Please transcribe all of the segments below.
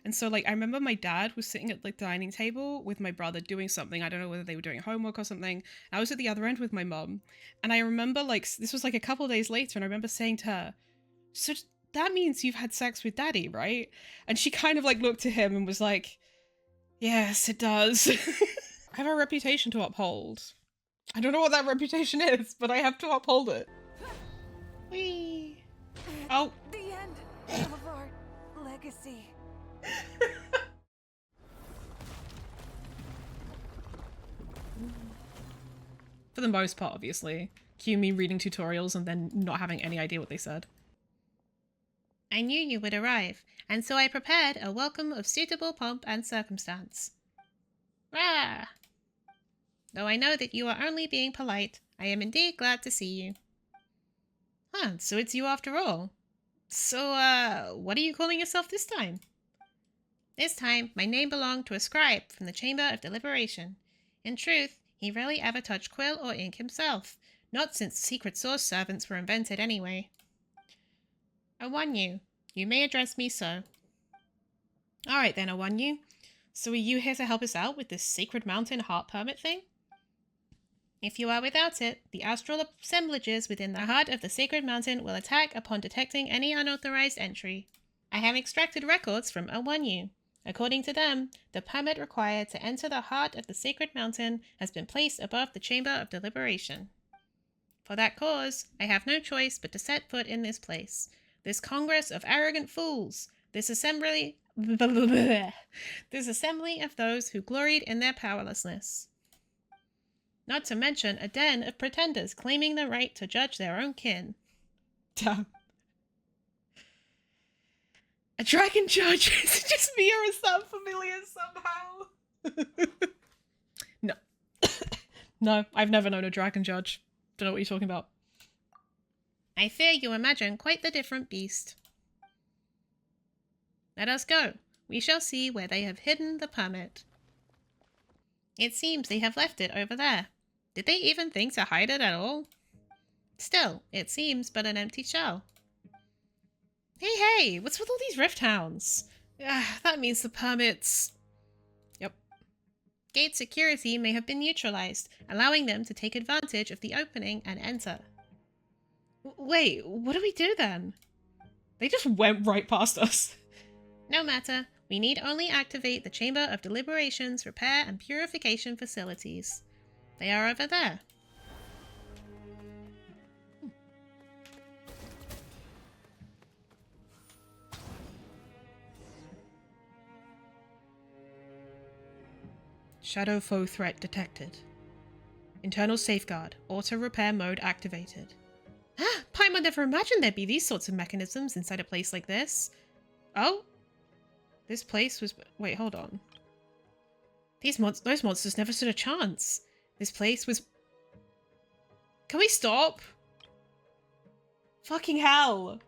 And so like I remember my dad was sitting at the dining table with my brother doing something. I don't know whether they were doing homework or something. I was at the other end with my mum. And I remember like this was like a couple days later and I remember saying to her, "So that means you've had sex with daddy, right?" And she kind of like looked at him and was like, "Yes, it does." I have a reputation to uphold. I don't know what that reputation is, but I have to uphold it. Whee! Oh. The end of our legacy. For the most part, obviously. Cue me reading tutorials and then not having any idea what they said. I knew you would arrive, and so I prepared a welcome of suitable pomp and circumstance. Rah! Though I know that you are only being polite, I am indeed glad to see you. Huh, so it's you after all. So, what are you calling yourself this time? This time, my name belonged to a scribe from the Chamber of Deliberation. In truth, he rarely ever touched quill or ink himself, not since secret source servants were invented anyway. Owanyu, you may address me so. Alright then, Owanyu. So are you here to help us out with this Sacred Mountain heart permit thing? If you are without it, the astral assemblages within the heart of the Sacred Mountain will attack upon detecting any unauthorized entry. I have extracted records from Owanyu. According to them, the permit required to enter the heart of the Sacred Mountain has been placed above the Chamber of Deliberation. For that cause, I have no choice but to set foot in this place. This congress of arrogant fools, this assembly of those who gloried in their powerlessness. Not to mention a den of pretenders claiming the right to judge their own kin. Damn. A dragon judge? Is it just me or is that familiar somehow? No. No, I've never known a dragon judge. Don't know what you're talking about. I fear you imagine quite the different beast. Let us go. We shall see where they have hidden the permit. It seems they have left it over there. Did they even think to hide it at all? Still, it seems but an empty shell. Hey, what's with all these rift hounds? That means the permits... Yep. Gate security may have been neutralized, allowing them to take advantage of the opening and enter. Wait, what do we do then? They just went right past us. No matter, we need only activate the Chamber of Deliberation's repair and purification facilities. They are over there. Shadow foe threat detected. Internal safeguard, auto repair mode activated. Paimon never imagined there'd be these sorts of mechanisms inside a place like this. Oh? This place was... Wait, hold on. Those monsters never stood a chance. This place was... Can we stop? Fucking hell.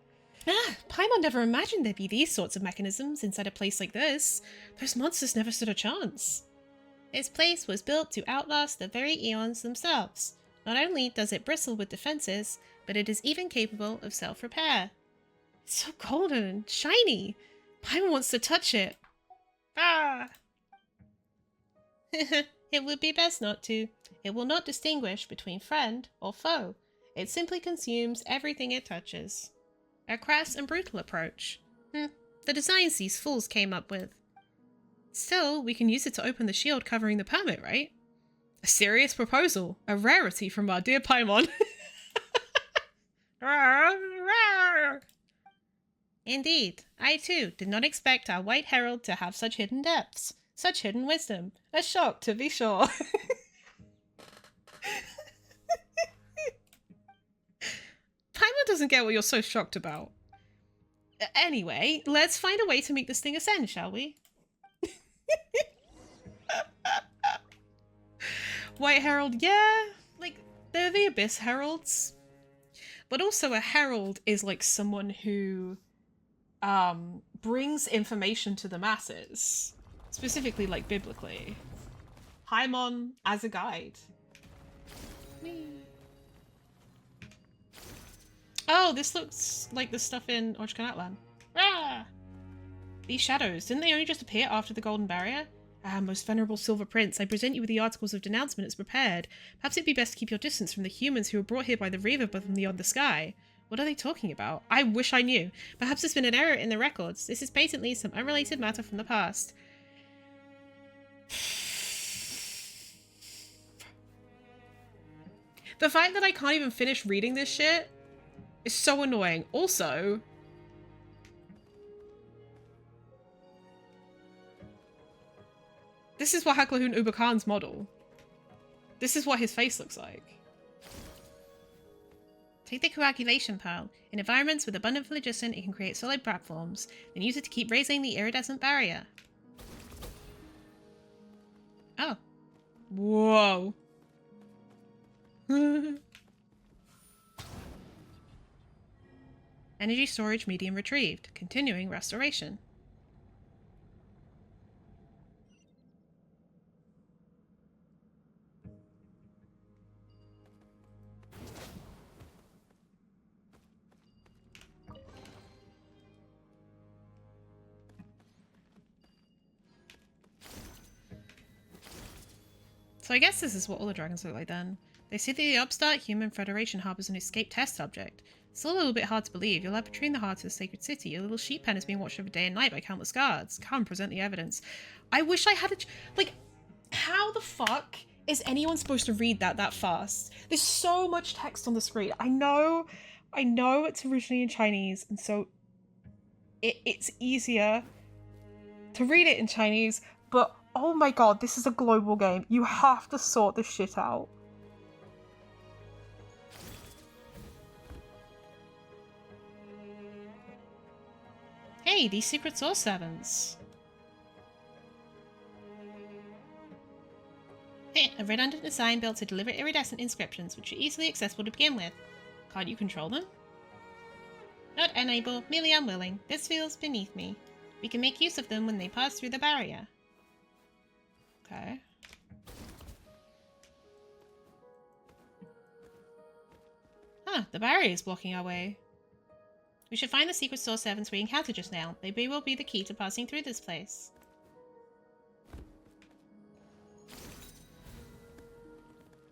Paimon never imagined there'd be these sorts of mechanisms inside a place like this. Those monsters never stood a chance. This place was built to outlast the very eons themselves. Not only does it bristle with defenses, but it is even capable of self-repair. It's so golden and shiny. Paimon wants to touch it. Ah! It would be best not to. It will not distinguish between friend or foe. It simply consumes everything it touches. A crass and brutal approach. The designs these fools came up with. Still, we can use it to open the shield covering the permit, right? A serious proposal. A rarity from our dear Paimon. Indeed, I too did not expect our White Herald to have such hidden depths, such hidden wisdom. A shock, to be sure. Paimon doesn't get what you're so shocked about. Anyway, let's find a way to make this thing ascend, shall we? White Herald, yeah, like, they're the Abyss Heralds. But also a Herald is like someone who brings information to the masses. Specifically, like, biblically. Paimon as a guide. Whee. Oh, this looks like the stuff in Natlan. Ah! These shadows, didn't they only just appear after the Golden Barrier? Ah, most venerable Silver Prince, I present you with the articles of denouncement as prepared. Perhaps it'd be best to keep your distance from the humans who were brought here by the Reaver from beyond the sky. What are they talking about? I wish I knew. Perhaps there's been an error in the records. This is patently some unrelated matter from the past. The fact that I can't even finish reading this shit is so annoying. Also, this is what Haklahun Uber Khan's model. This is what his face looks like. Take the coagulation pearl. In environments with abundant phlogiston, it can create solid platforms. Then use it to keep raising the iridescent barrier. Oh. Whoa. Energy storage medium retrieved. Continuing restoration. So I guess this is what all the dragons look like then. They see that the upstart human Federation harbors an escaped test subject. It's still a little bit hard to believe. You're led between the hearts of the sacred city. Your little sheep pen is being watched over day and night by countless guards. Come, present the evidence. I wish I had a... Like, how the fuck is anyone supposed to read that fast? There's so much text on the screen. I know it's originally in Chinese, and so it's easier to read it in Chinese, but oh my god, this is a global game. You have to sort this shit out. Hey, these secret source servants. A redundant design built to deliver iridescent inscriptions, which are easily accessible to begin with. Can't you control them? Not unable, merely unwilling. This feels beneath me. We can make use of them when they pass through the barrier. Okay. Huh, the barrier is blocking our way. We should find the secret source servants we encountered just now. They will be the key to passing through this place.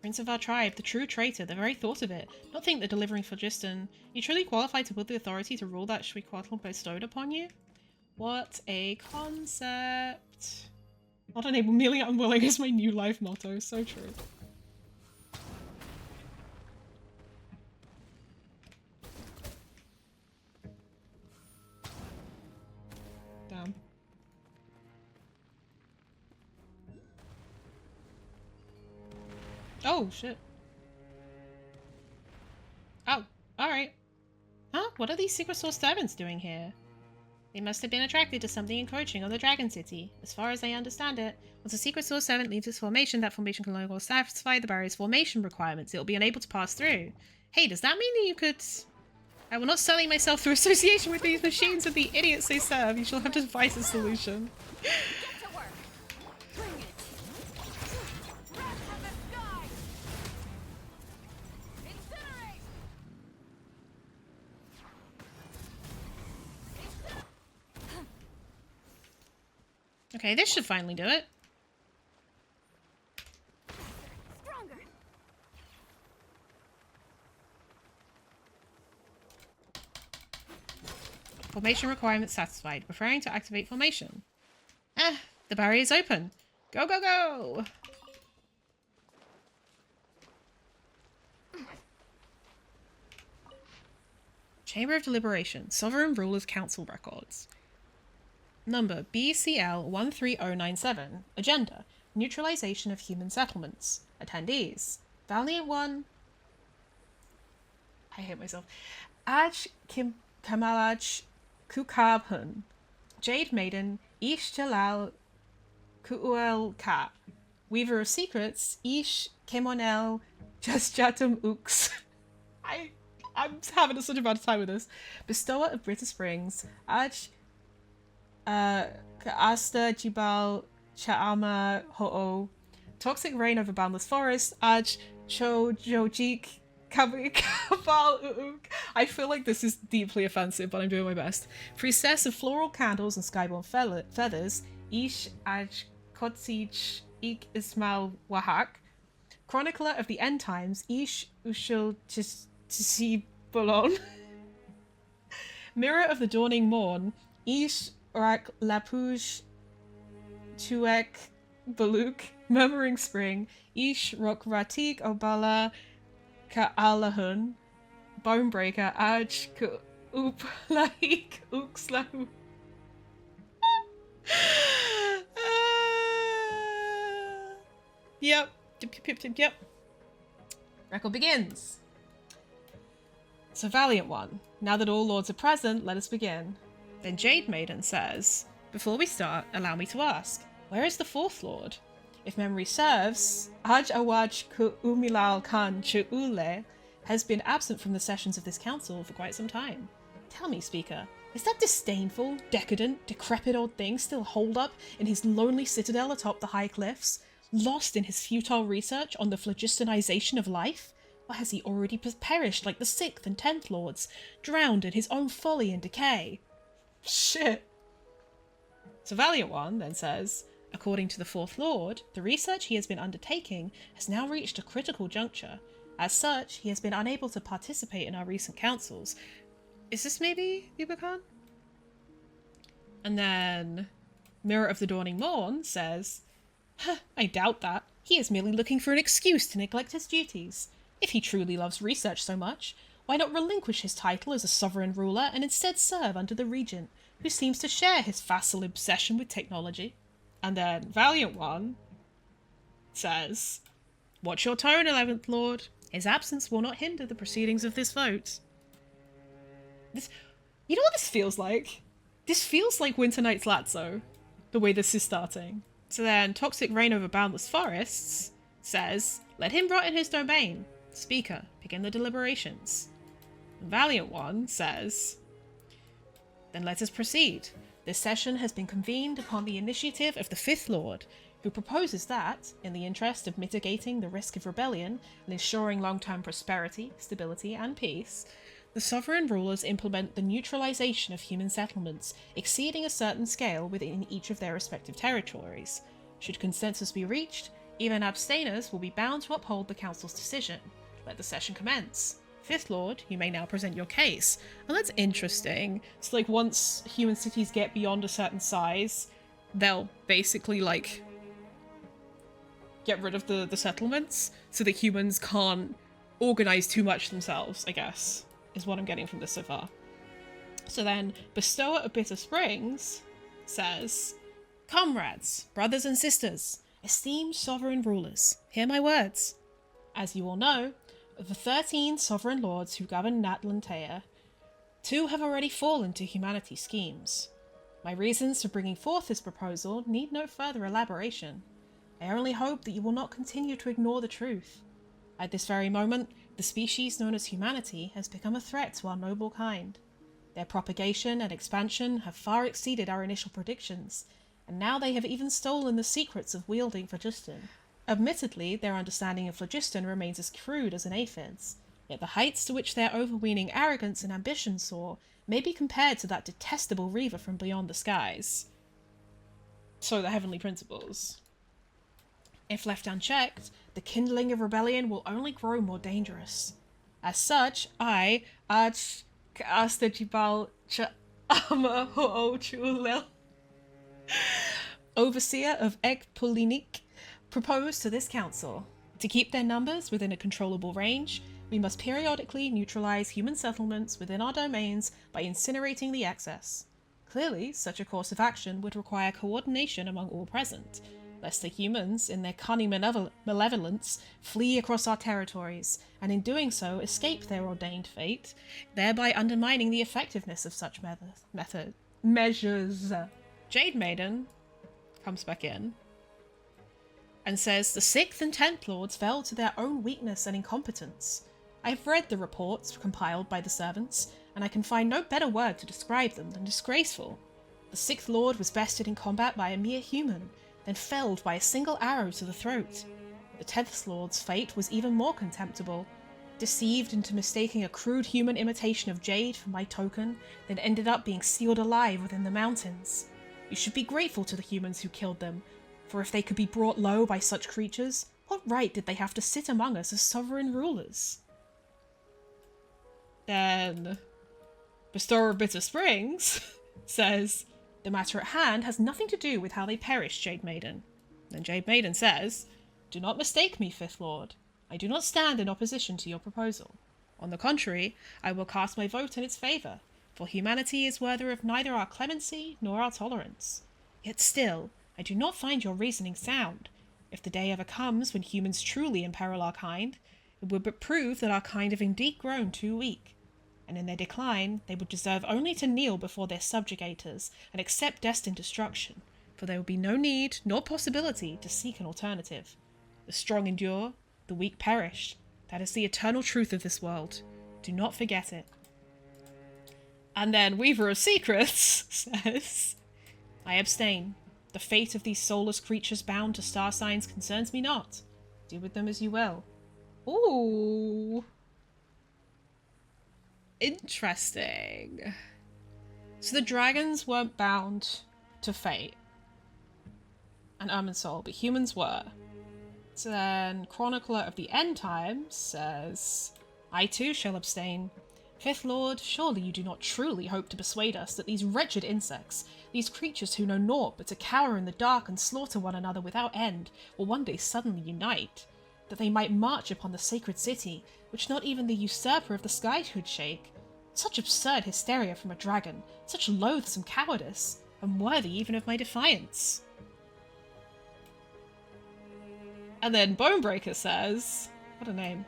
Prince of our tribe, the true traitor, the very thought of it. Not think that delivering phlogiston. You truly qualified to wield the authority to rule that Shriquatl bestowed upon you? What a concept. Not unable, merely unwilling is my new life motto. So true. Damn. Oh, shit. Oh, alright. Huh? What are these secret source servants doing here? They must have been attracted to something encroaching on the Dragon City. As far as I understand it, once a secret source servant leaves its formation, that formation can no longer satisfy the barrier's formation requirements. It will be unable to pass through. Hey, does that mean that you could... I will not sully myself through association with these machines and the idiots they serve. You shall have to devise a solution. Okay, this should finally do it. Stronger. Formation requirement satisfied. Preferring to activate formation. Ah, the barrier is open. Go, go, go! Chamber of Deliberation. Sovereign Rulers Council Records. Number BCL 13097. Agenda. Neutralization of human settlements. Attendees. Valiant One. I hate myself. Aj Kamalaj Kukabhun. Jade Maiden. Ish Jalal Kuuel Ka. Weaver of Secrets. Ish Kemonel Jasjatum Ux. I'm having such a bad time with this. Bestower of Britta Springs. Aj Kaasta Jibal Cha'ama Ho'o. Toxic Rain over Boundless Forest. Aj Cho Jojik Kabal Uuk. I feel like this is deeply offensive, but I'm doing my best. Priestess of floral candles and skyborn feathers, Ish Aj Kotsich Ik Ismail Wahak. Chronicler of the End Times, Ish Ushul Tisibolon. Mirror of the Dawning Morn, Ish Urak Lapuj Tuek Baluk. Murmuring Spring, Ish Rok Ratik Obala Ka'alahun. Bonebreaker, Aj Up Laik Uxlahu. Yep. Yep. Record begins. So, Valiant One, now that all lords are present, let us begin. Then Jade Maiden says, before we start, allow me to ask, where is the fourth lord? If memory serves, Aj Awaj Ku Umilal Khan Chu'ule has been absent from the sessions of this council for quite some time. Tell me, speaker, is that disdainful, decadent, decrepit old thing still holed up in his lonely citadel atop the high cliffs, lost in his futile research on the phlogistonization of life? Or has he already perished like the 6th and 10th lords, drowned in his own folly and decay? Shit. So Valiant One then says, according to the 4th lord, the research he has been undertaking has now reached a critical juncture. As such, he has been unable to participate in our recent councils. Is this maybe Uberkhan? And then Mirror of the Dawning Morn says, I doubt that. He is merely looking for an excuse to neglect his duties. If he truly loves research so much, why not relinquish his title as a sovereign ruler and instead serve under the regent, who seems to share his facile obsession with technology? And then Valiant One says, watch your tone, 11th Lord. His absence will not hinder the proceedings of this vote. You know what this feels like? This feels like Winter Night's Lazzo, the way this is starting. So then Toxic Reign over Boundless Forests says, let him rot in his domain. Speaker, begin the deliberations. Valiant One says, then let us proceed. This session has been convened upon the initiative of the 5th Lord, who proposes that, in the interest of mitigating the risk of rebellion and ensuring long-term prosperity, stability, and peace, the sovereign rulers implement the neutralization of human settlements exceeding a certain scale within each of their respective territories. Should consensus be reached, even abstainers will be bound to uphold the council's decision. Let the session commence. 5th Lord, you may now present your case. And that's interesting. It's like once human cities get beyond a certain size, they'll basically like get rid of the settlements so that humans can't organize too much themselves, I guess, is what I'm getting from this so far. So then, Bestower of Bitter Springs says, comrades, brothers and sisters, esteemed sovereign rulers, hear my words. As you all know, of the 13 sovereign lords who govern Natlan, 2 have already fallen to humanity's schemes. My reasons for bringing forth this proposal need no further elaboration. I only hope that you will not continue to ignore the truth. At this very moment, the species known as humanity has become a threat to our noble kind. Their propagation and expansion have far exceeded our initial predictions, and now they have even stolen the secrets of wielding phlogiston. Admittedly, their understanding of phlogiston remains as crude as an aphid's, yet the heights to which their overweening arrogance and ambition soar may be compared to that detestable reaver from beyond the skies. So the heavenly principles. If left unchecked, the kindling of rebellion will only grow more dangerous. As such, I, Arch Kastejibal Chama Ho'ochulel, Overseer of Ekpulinik, propose to this council. To keep their numbers within a controllable range, we must periodically neutralize human settlements within our domains by incinerating the excess. Clearly, such a course of action would require coordination among all present, lest the humans, in their cunning malevolence, flee across our territories, and in doing so escape their ordained fate, thereby undermining the effectiveness of such measures. Jade Maiden comes back in and says the 6th and 10th lords fell to their own weakness and incompetence. I've read the reports compiled by the servants, and I can find no better word to describe them than disgraceful. The 6th lord was bested in combat by a mere human, then felled by a single arrow to the throat. The 10th lord's fate was even more contemptible. Deceived into mistaking a crude human imitation of jade for my token, then ended up being sealed alive within the mountains. You should be grateful to the humans who killed them, for if they could be brought low by such creatures, what right did they have to sit among us as sovereign rulers? Then, Bestower of Bitter Springs says, the matter at hand has nothing to do with how they perished, Jade Maiden. Then Jade Maiden says, do not mistake me, Fifth Lord. I do not stand in opposition to your proposal. On the contrary, I will cast my vote in its favour, for humanity is worthy of neither our clemency nor our tolerance. Yet still, I do not find your reasoning sound. If the day ever comes when humans truly imperil our kind, it would but prove that our kind have indeed grown too weak, and in their decline they would deserve only to kneel before their subjugators and accept destined destruction, for there would be no need nor possibility to seek an alternative. The strong endure, the weak perish. That is the eternal truth of this world. Do not forget it. And then Weaver of Secrets says, I abstain. The fate of these soulless creatures bound to star signs concerns me not. Do with them as you will. Ooh. Interesting. So the dragons weren't bound to fate and Irminsul, but humans were. So then Chronicler of the End Times says, I too shall abstain. Fifth Lord, surely you do not truly hope to persuade us that these wretched insects, these creatures who know naught but to cower in the dark and slaughter one another without end, will one day suddenly unite, that they might march upon the sacred city, which not even the usurper of the sky could shake. Such absurd hysteria from a dragon, such loathsome cowardice, unworthy even of my defiance. And then Bonebreaker says, what a name.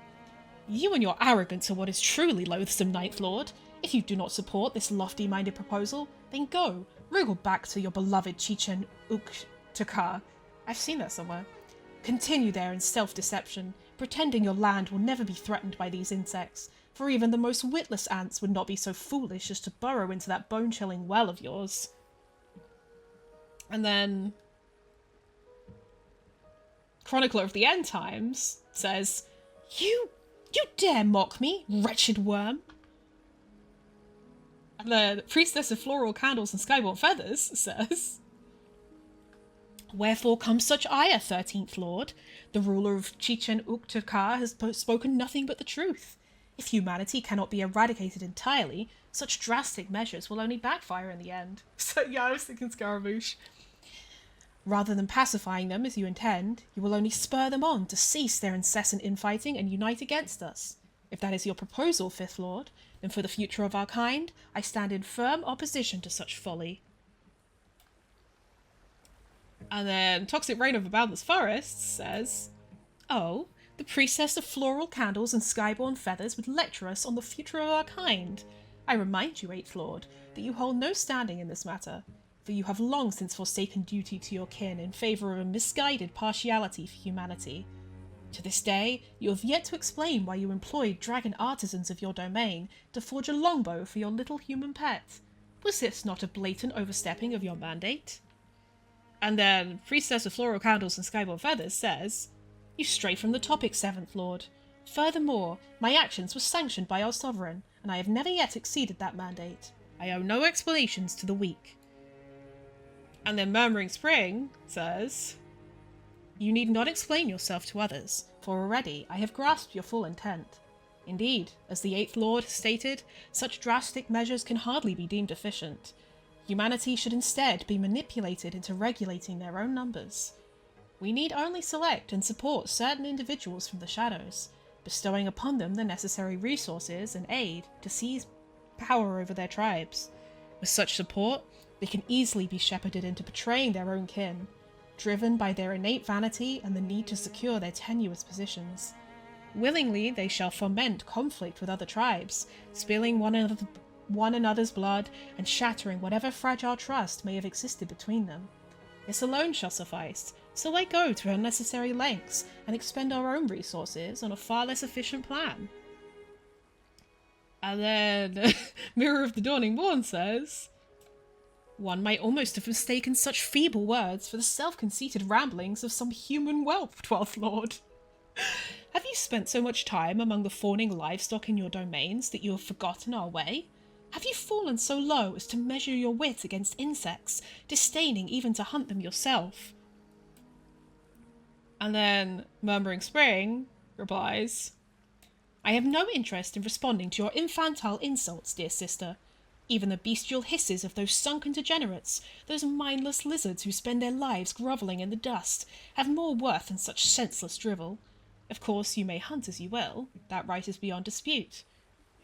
You and your arrogance are what is truly loathsome, Ninth Lord. If you do not support this lofty-minded proposal, then go, wriggle back to your beloved Chichen Uktukar. I've seen that somewhere. Continue there in self-deception, pretending your land will never be threatened by these insects, for even the most witless ants would not be so foolish as to burrow into that bone-chilling well of yours. And then Chronicler of the End Times says, You dare mock me, wretched worm? And the Priestess of Floral Candles and Skyborn Feathers says, Wherefore comes such ire, 13th Lord? The ruler of Chichen Uktukar has spoken nothing but the truth. If humanity cannot be eradicated entirely, such drastic measures will only backfire in the end. So yeah, I was thinking Scaramouche. Rather than pacifying them as you intend, you will only spur them on to cease their incessant infighting and unite against us. If that is your proposal, Fifth Lord, then for the future of our kind, I stand in firm opposition to such folly. And then Toxic Reign of a Boundless Forest says, Oh, the Priestess of Floral Candles and Skyborn Feathers would lecture us on the future of our kind. I remind you, Eighth Lord, that you hold no standing in this matter, for you have long since forsaken duty to your kin in favour of a misguided partiality for humanity. To this day, you have yet to explain why you employed dragon artisans of your domain to forge a longbow for your little human pet. Was this not a blatant overstepping of your mandate? And then Priestess of Floral Candles and Skyborn Feathers says, You stray from the topic, 7th Lord. Furthermore, my actions were sanctioned by our sovereign, and I have never yet exceeded that mandate. I owe no explanations to the weak. And then Murmuring Spring says, You need not explain yourself to others, for already I have grasped your full intent. Indeed, as the 8th Lord has stated, such drastic measures can hardly be deemed efficient. Humanity should instead be manipulated into regulating their own numbers. We need only select and support certain individuals from the shadows, bestowing upon them the necessary resources and aid to seize power over their tribes. With such support, they can easily be shepherded into betraying their own kin, driven by their innate vanity and the need to secure their tenuous positions. Willingly they shall foment conflict with other tribes, spilling one another's blood and shattering whatever fragile trust may have existed between them. This alone shall suffice, so why go to unnecessary lengths and expend our own resources on a far less efficient plan? And then Mirror of the Dawning Morn says, One might almost have mistaken such feeble words for the self-conceited ramblings of some human whelp, 12th Lord. Have you spent so much time among the fawning livestock in your domains that you have forgotten our way? Have you fallen so low as to measure your wit against insects, disdaining even to hunt them yourself? And then Murmuring Spring replies, I have no interest in responding to your infantile insults, dear sister. Even the bestial hisses of those sunken degenerates, those mindless lizards who spend their lives grovelling in the dust, have more worth than such senseless drivel. Of course, you may hunt as you will. That right is beyond dispute.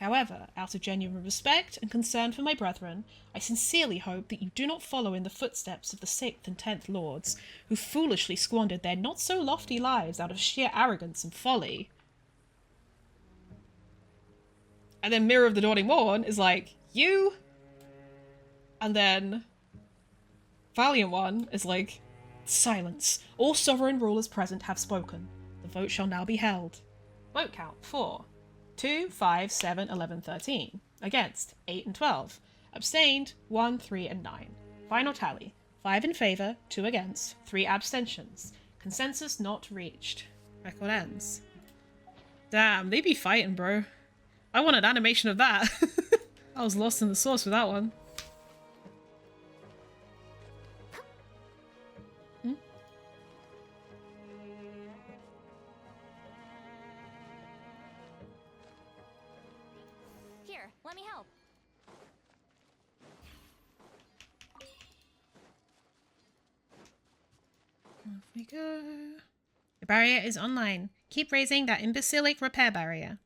However, out of genuine respect and concern for my brethren, I sincerely hope that you do not follow in the footsteps of the 6th and 10th Lords, who foolishly squandered their not-so-lofty lives out of sheer arrogance and folly. And then Mirror of the Dawning Morn is like, you? And then Valiant One is like, silence. All sovereign rulers present have spoken. The vote shall now be held. Vote count 4. 2, 5, 7, 11, 13. Against 8 and 12. Abstained 1, 3, and 9. Final tally 5 in favour, 2 against, 3 abstentions. Consensus not reached. Record ends. Damn, they be fighting, bro. I want an animation of that. I was lost in the sauce with that one. Here, let me help. Off we go. The barrier is online. Keep raising that imbecilic repair barrier.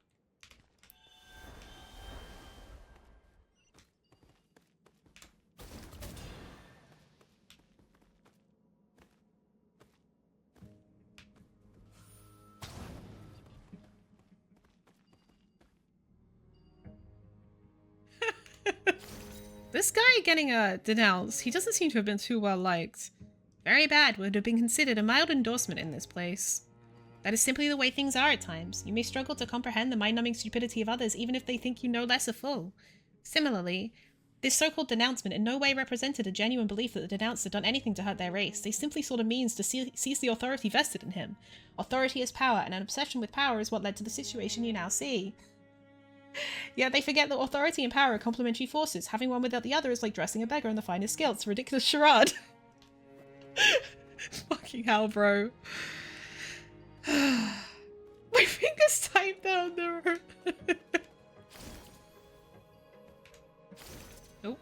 This guy getting denounced, he doesn't seem to have been too well liked. Very bad would have been considered a mild endorsement in this place. That is simply the way things are at times. You may struggle to comprehend the mind-numbing stupidity of others even if they think you no less a fool. Similarly, this so-called denouncement in no way represented a genuine belief that the denounced had done anything to hurt their race. They simply sought a means to seize the authority vested in him. Authority is power, and an obsession with power is what led to the situation you now see. Yet they forget that authority and power are complementary forces. Having one without the other is like dressing a beggar in the finest skill. It's a ridiculous charade. Fucking hell, bro. My fingers tied down there. Nope.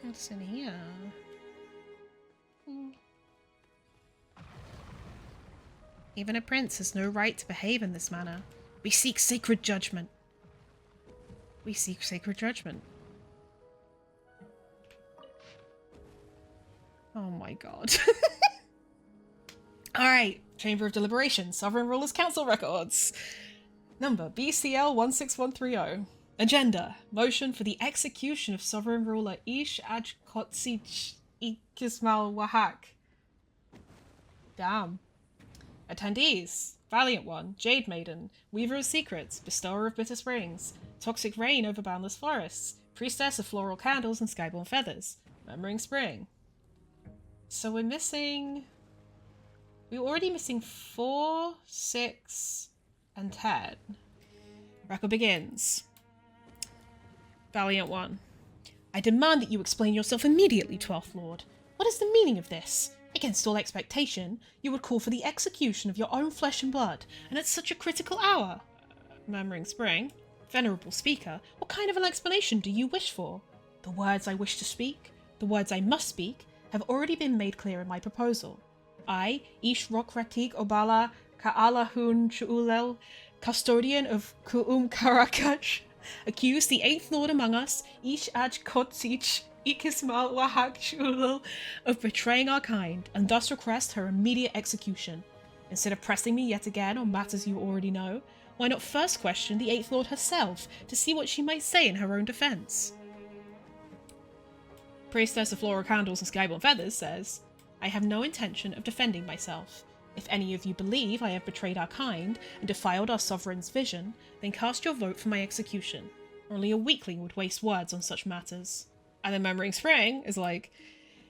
What's in here? Even a prince has no right to behave in this manner. We seek sacred judgment. We seek sacred judgment. Oh my god. Alright, Chamber of Deliberation, Sovereign Rulers Council Records. Number BCL 16130. Agenda. Motion for the execution of Sovereign Ruler Ish Ajkotsich Ikismal Wahak. Damn. Attendees. Valiant One, Jade Maiden, Weaver of Secrets, Bestower of Bitter Springs, Toxic Rain over Boundless Forests, Priestess of Floral Candles and Skyborn Feathers, Murmuring Spring. So we're missing... We're already missing 4, 6, and 10. Record begins. Valiant One. I demand that you explain yourself immediately, 12th Lord. What is the meaning of this? Against all expectation, you would call for the execution of your own flesh and blood, and at such a critical hour. Murmuring Spring. Venerable Speaker, what kind of an explanation do you wish for? The words I wish to speak, the words I must speak, have already been made clear in my proposal. I, Ish Rokratik Obala Ka'alahun Chu'ulel, custodian of Ku'um Karakach, accuse the 8th Lord among us, Ish Aj Kotsich Ikismal Wahak Shulul, of betraying our kind, and thus request her immediate execution. Instead of pressing me yet again on matters you already know, why not first question the Eighth Lord herself to see what she might say in her own defense? Priestess of Floral Candles and Skyborn Feathers says, I have no intention of defending myself. If any of you believe I have betrayed our kind and defiled our sovereign's vision, then cast your vote for my execution. Only a weakling would waste words on such matters. And then Murmuring Spring is like,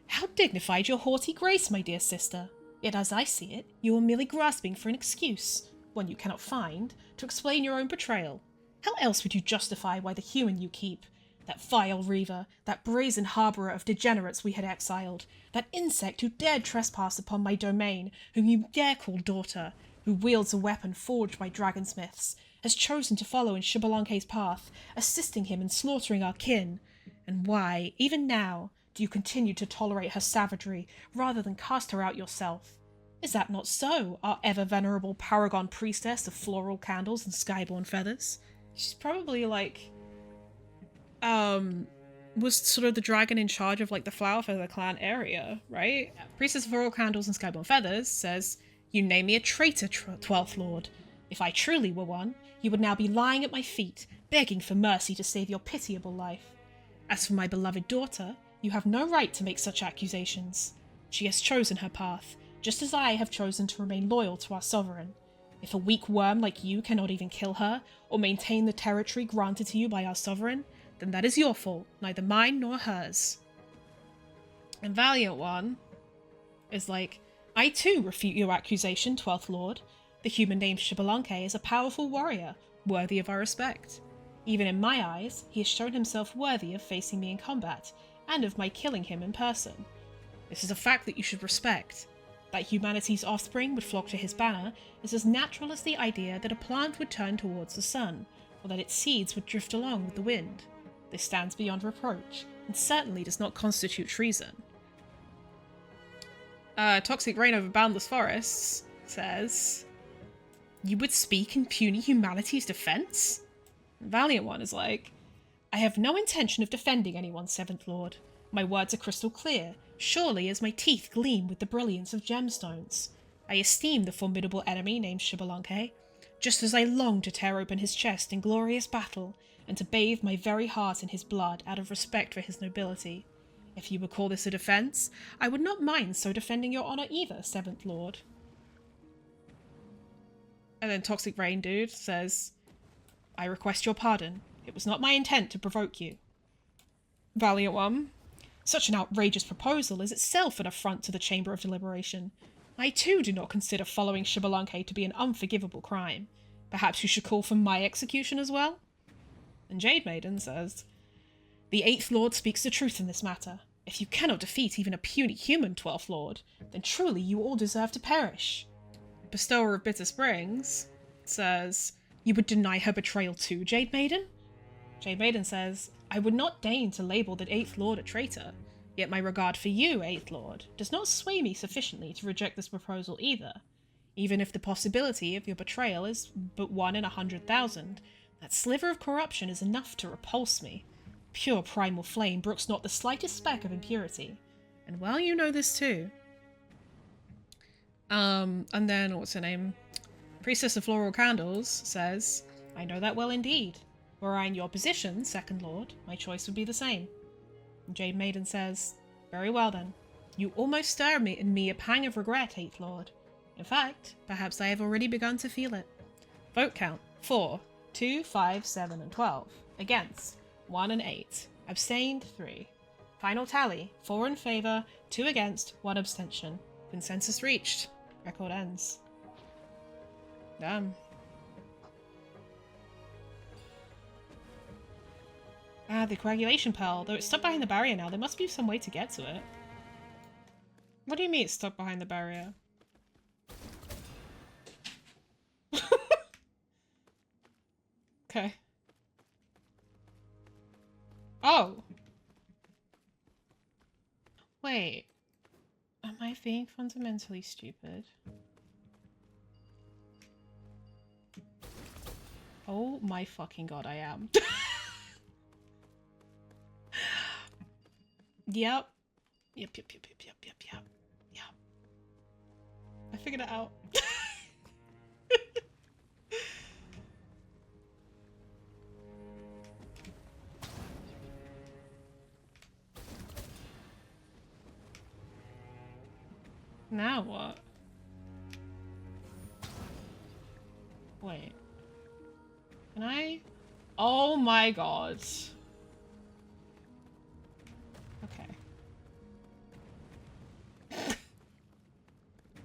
how dignified your haughty grace, my dear sister. Yet as I see it, you are merely grasping for an excuse, one you cannot find, to explain your own betrayal. How else would you justify why the human you keep, that vile Reaver, that brazen harbourer of degenerates we had exiled, that insect who dared trespass upon my domain, whom you dare call daughter, who wields a weapon forged by dragonsmiths, has chosen to follow in Xbalanque's path, assisting him in slaughtering our kin? And why, even now, do you continue to tolerate her savagery rather than cast her out yourself? Is that not so, our ever-venerable paragon priestess of Floral Candles and Skyborn Feathers? She's probably like... was sort of the dragon in charge of like the Flower Feather clan area, right? Priestess of Floral Candles and Skyborn Feathers says, you name me a traitor, 12th Lord. If I truly were one, you would now be lying at my feet, begging for mercy to save your pitiable life. As for my beloved daughter, you have no right to make such accusations. She has chosen her path, just as I have chosen to remain loyal to our sovereign. If a weak worm like you cannot even kill her, or maintain the territory granted to you by our sovereign, then that is your fault, neither mine nor hers. And Valiant One is like, I too refute your accusation, 12th Lord. The human named Xbalanque is a powerful warrior, worthy of our respect. Even in my eyes, he has shown himself worthy of facing me in combat, and of my killing him in person. This is a fact that you should respect. That humanity's offspring would flock to his banner is as natural as the idea that a plant would turn towards the sun, or that its seeds would drift along with the wind. This stands beyond reproach, and certainly does not constitute treason. Toxic Rain over Boundless Forests says, you would speak in puny humanity's defense? Valiant One is like, I have no intention of defending anyone, 7th Lord. My words are crystal clear, surely as my teeth gleam with the brilliance of gemstones. I esteem the formidable enemy named Xbalanque, just as I long to tear open his chest in glorious battle, and to bathe my very heart in his blood out of respect for his nobility. If you would call this a defence, I would not mind so defending your honour either, 7th Lord. And then Toxic Rain Dude says, I request your pardon. It was not my intent to provoke you. Valiant One, such an outrageous proposal is itself an affront to the Chamber of Deliberation. I too do not consider following Xbalanque to be an unforgivable crime. Perhaps you should call for my execution as well? And Jade Maiden says, the 8th Lord speaks the truth in this matter. If you cannot defeat even a puny human, 12th Lord, then truly you all deserve to perish. Bestower of Bitter Springs says, you would deny her betrayal too, Jade Maiden? Jade Maiden says, I would not deign to label the 8th Lord a traitor, yet my regard for you, 8th Lord, does not sway me sufficiently to reject this proposal either. Even if the possibility of your betrayal is but 1 in 100,000, that sliver of corruption is enough to repulse me. Pure primal flame brooks not the slightest speck of impurity. And well, you know this too. And then, what's her name? Priestess of Floral Candles says, I know that well indeed. Were I in your position, 2nd Lord, my choice would be the same. And Jade Maiden says, very well then. You almost stir in me a pang of regret, 8th Lord. In fact, perhaps I have already begun to feel it. Vote count, 4, 2, 5, 7, and 12. Against, 1 and 8. Abstained, 3. Final tally, 4 in favour, 2 against, 1 abstention. Consensus reached. Record ends. Damn. Ah, the coagulation pearl. Though it's stuck behind the barrier now, there must be some way to get to it. What do you mean it's stuck behind the barrier? Okay. Oh! Wait. Am I being fundamentally stupid? Oh my fucking god, I am. Yep. Yep. I figured it out. Now what? Wait. Can I? Oh my god. Okay.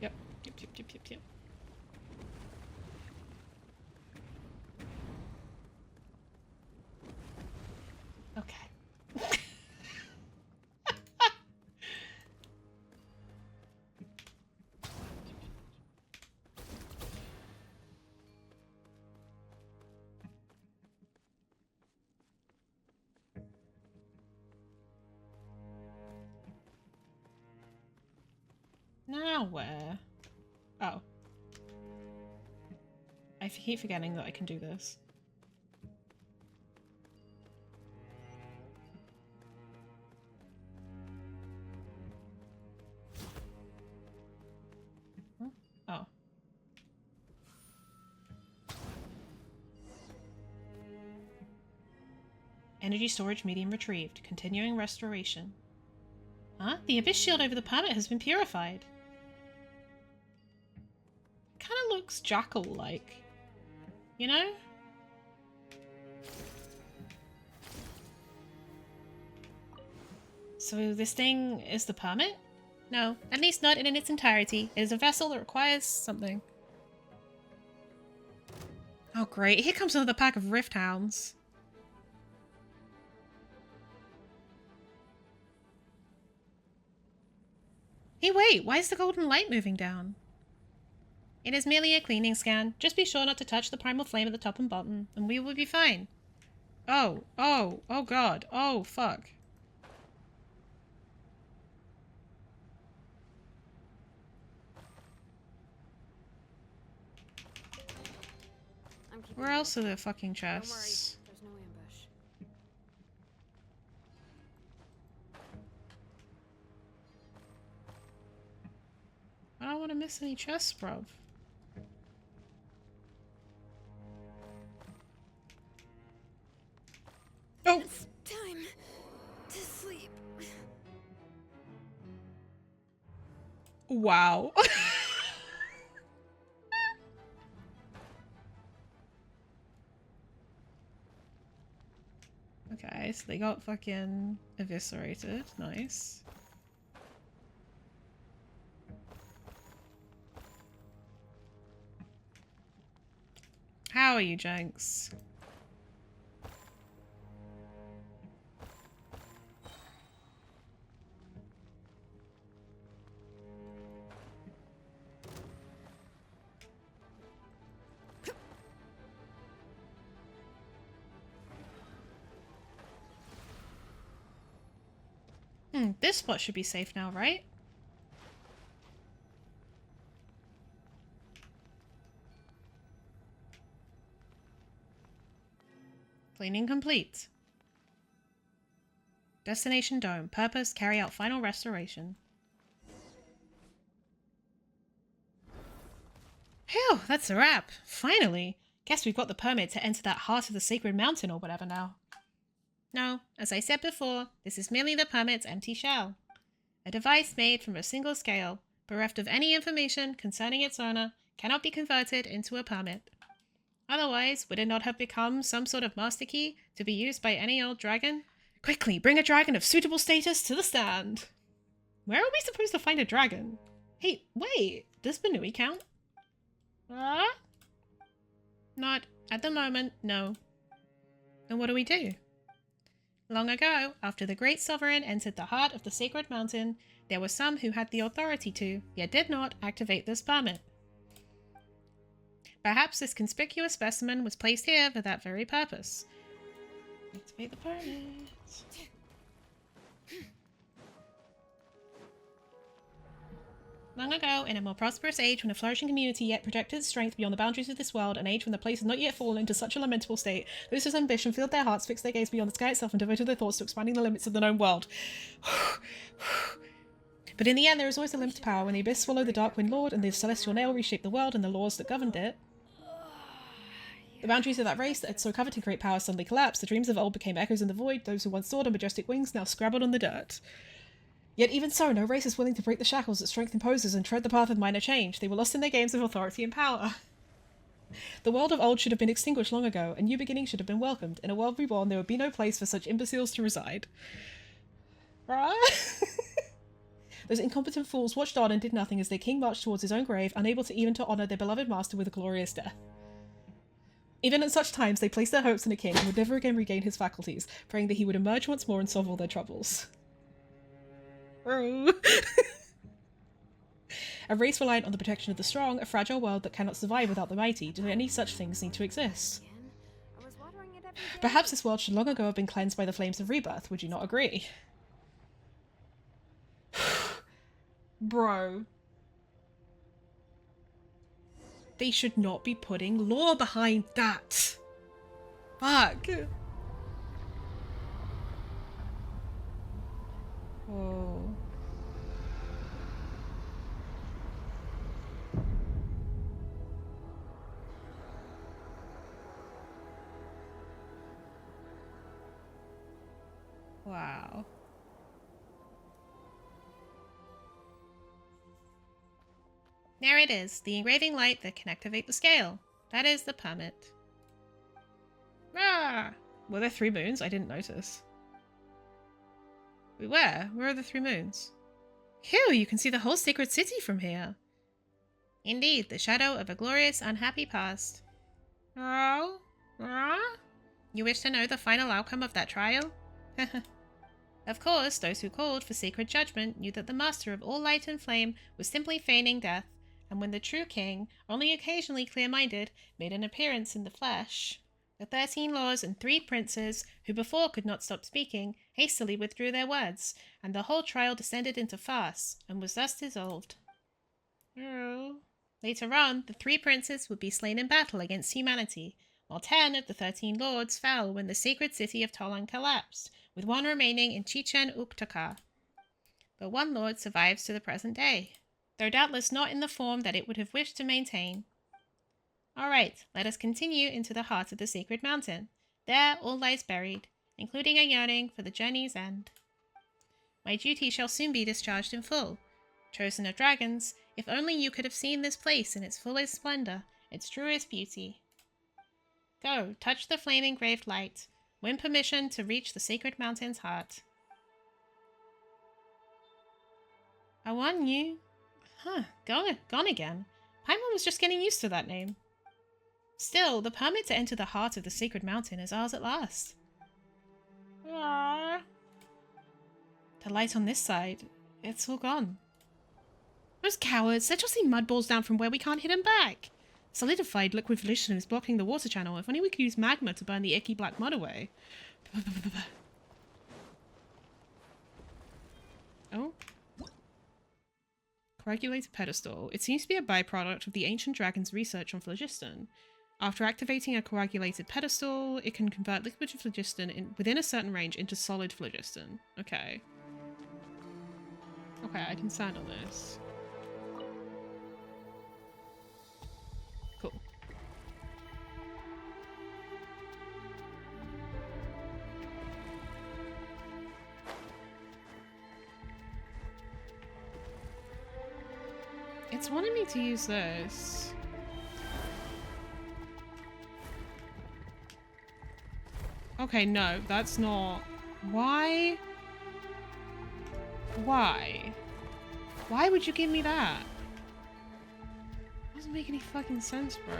Yep. Yep. Okay. Now where? Oh. I keep forgetting that I can do this. Huh? Oh. Energy storage medium retrieved. Continuing restoration. Huh? The abyss shield over the permit has been purified. Kind of looks jackal-like. You know? So this thing is the permit? No, at least not in its entirety. It is a vessel that requires something. Oh great, here comes another pack of rift hounds. Hey wait, why is the golden light moving down? It is merely a cleaning scan. Just be sure not to touch the primal flame at the top and bottom, and we will be fine. Oh god, oh fuck. Where else are there fucking chests? There's no ambush. I don't want to miss any chests, bruv. Oh! It's time to sleep. Wow. Okay, so they got fucking eviscerated. Nice. How are you, Jenks? This spot should be safe now, right? Cleaning complete. Destination Dome. Purpose, carry out final restoration. Phew, that's a wrap. Finally. Guess we've got the permit to enter that heart of the sacred mountain or whatever now. No, as I said before, this is merely the permit's empty shell. A device made from a single scale, bereft of any information concerning its owner, cannot be converted into a permit. Otherwise, would it not have become some sort of master key to be used by any old dragon? Quickly, bring a dragon of suitable status to the stand! Where are we supposed to find a dragon? Hey, wait, does Banui count? Not at the moment, no. Then what do we do? Long ago, after the great sovereign entered the heart of the sacred mountain, there were some who had the authority to, yet did not, activate this permit. Perhaps this conspicuous specimen was placed here for that very purpose. Activate the permit. Long ago, in a more prosperous age when a flourishing community yet projected its strength beyond the boundaries of this world, an age when the place had not yet fallen into such a lamentable state, those whose ambition filled their hearts fixed their gaze beyond the sky itself and devoted their thoughts to expanding the limits of the known world. But in the end, there is always a limit to power. When the abyss swallowed the dark wind lord and the celestial nail reshaped the world and the laws that governed it, the boundaries of that race that had so coveted great power suddenly collapsed. The dreams of old became echoes in the void. Those who once soared on majestic wings now scrabbled on the dirt. Yet even so, no race is willing to break the shackles that strength imposes and tread the path of minor change. They were lost in their games of authority and power. The world of old should have been extinguished long ago, and new beginnings should have been welcomed. In a world reborn, there would be no place for such imbeciles to reside. Those incompetent fools watched on and did nothing as their king marched towards his own grave, unable to even to honour their beloved master with a glorious death. Even at such times, they placed their hopes in a king who would never again regain his faculties, praying that he would emerge once more and solve all their troubles. A race reliant on the protection of the strong, a fragile world that cannot survive without the mighty. Do any such things need to exist? Perhaps this world should long ago have been cleansed by the flames of rebirth. Would you not agree? Bro. They should not be putting lore behind that. Fuck. Oh. Wow. There it is, the engraving light that can activate the scale. That is the permit. Ah! Were there 3 moons? I didn't notice. Wait, where? Where are the 3 moons? Phew, you can see the whole sacred city from here. Indeed, the shadow of a glorious, unhappy past. Oh? Ah? You wish to know the final outcome of that trial? Of course, those who called for sacred judgment knew that the master of all light and flame was simply feigning death, and when the true king, only occasionally clear-minded, made an appearance in the flesh, the 13 lords and 3 princes, who before could not stop speaking, hastily withdrew their words, and the whole trial descended into farce, and was thus dissolved. Oh. Later on, the 3 princes would be slain in battle against humanity, while 10 of the 13 lords fell when the sacred city of Tolan collapsed, with 1 remaining in Chichen Uktaka. But 1 lord survives to the present day, though doubtless not in the form that it would have wished to maintain. Alright, let us continue into the heart of the sacred mountain. There all lies buried, including a yearning for the journey's end. My duty shall soon be discharged in full. Chosen of dragons, if only you could have seen this place in its fullest splendor, its truest beauty. Go, touch the flame engraved light. Win permission to reach the sacred mountain's heart. I won you. Huh, gone again. Paimon was just getting used to that name. Still, the permit to enter the heart of the sacred mountain is ours at last. Aww. The light on this side, it's all gone. Those cowards, they're tossing mud balls down from where we can't hit them back. Solidified liquid volition is blocking the water channel. If only we could use magma to burn the icky black mud away. Oh. Coagulated pedestal. It seems to be a byproduct of the ancient dragon's research on phlogiston. After activating a coagulated pedestal, it can convert liquid phlogiston within a certain range into solid phlogiston. Okay. Okay, I can stand on this. Cool. It's wanting me to use this. Okay, no, that's not... Why? Why? Why would you give me that? Doesn't make any fucking sense, bro.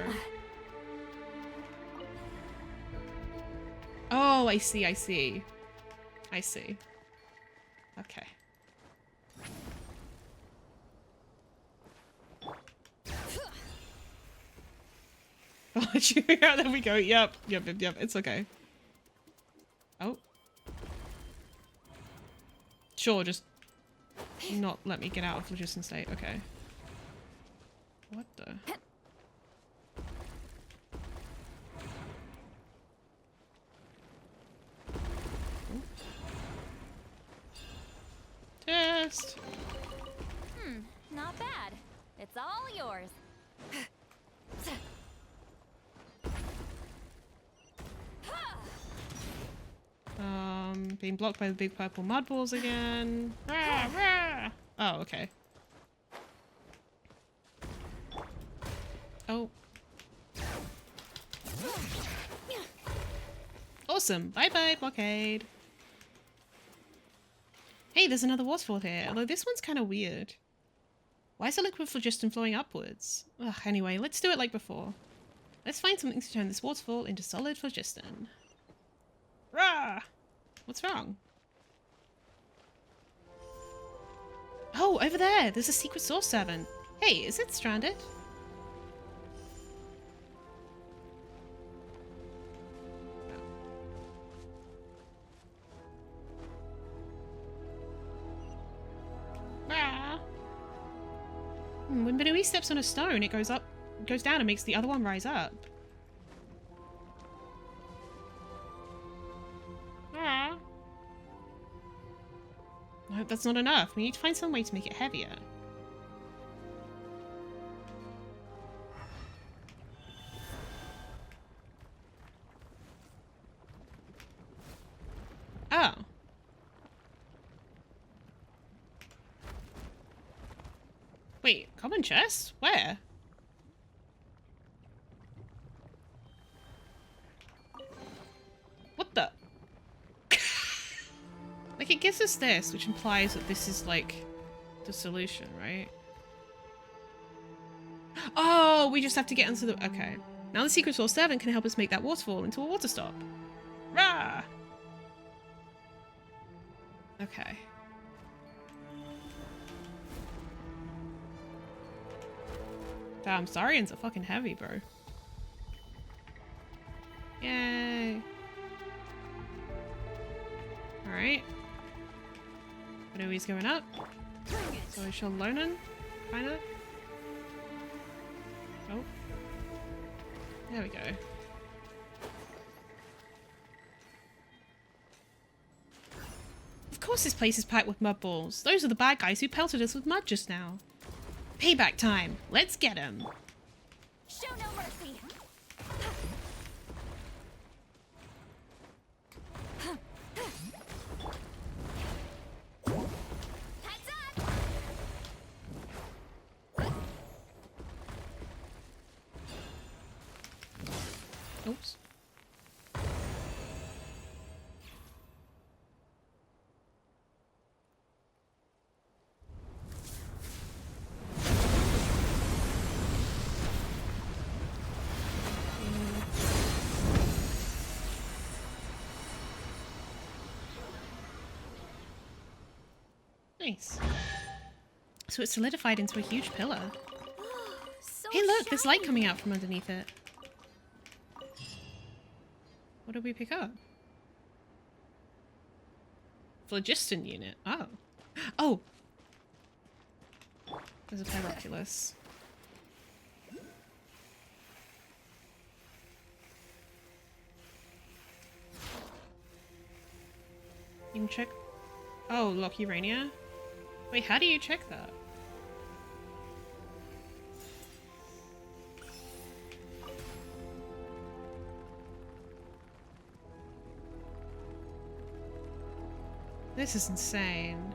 Oh, I see, I see. I see. Okay. Yeah, there we go. Yep, it's okay. Oh. Sure, just not let me get out of phlogiston state. Okay. What the? Ooh. Test! Not bad. It's all yours. Being blocked by the big purple mud balls again. Rah, rah. Oh, okay. Oh. Awesome. Bye-bye, blockade. Hey, there's another waterfall here, although this one's kind of weird. Why is the liquid phlogiston flowing upwards? Ugh, anyway, let's do it like before. Let's find something to turn this waterfall into solid phlogiston. Rah! What's wrong? Oh, over there! There's a secret source servant. Hey, is it stranded? When Benui steps on a stone, it goes down and makes the other one rise up. Ah. No, that's not enough. We need to find some way to make it heavier. Oh. Wait, common chest? Where? What the? Like, it gives us this, which implies that this is, like, the solution, right? Oh, we just have to get into the... Okay. Now the secret source servant can help us make that waterfall into a water stop. Rah! Okay. Damn, Saurians are fucking heavy, bro. Yay. Alright. Benui's going up. So is Shalonan, kinda. Oh. There we go. Of course this place is packed with mud balls. Those are the bad guys who pelted us with mud just now. Payback time. Let's get him. Show no mercy. Heads up. Oops. Nice. So it's solidified into a huge pillar. So Hey look, there's light shiny. coming out from underneath it. What did we pick up? Phlogiston unit. Oh. Oh! There's a Pyroculus. You can check... Oh, lock Urania? Wait, how do you check that? This is insane.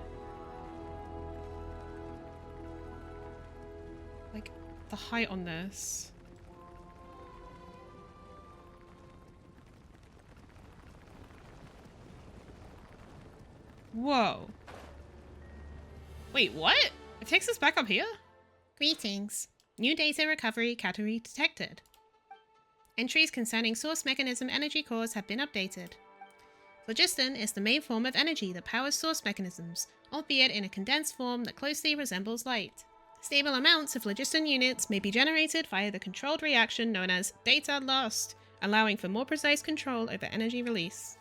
Like, the height on this. Whoa. Wait, what? It takes us back up here? Greetings. New data recovery category detected. Entries concerning source mechanism energy cores have been updated. Phlogiston is the main form of energy that powers source mechanisms, albeit in a condensed form that closely resembles light. Stable amounts of phlogiston units may be generated via the controlled reaction known as data lost, allowing for more precise control over energy release.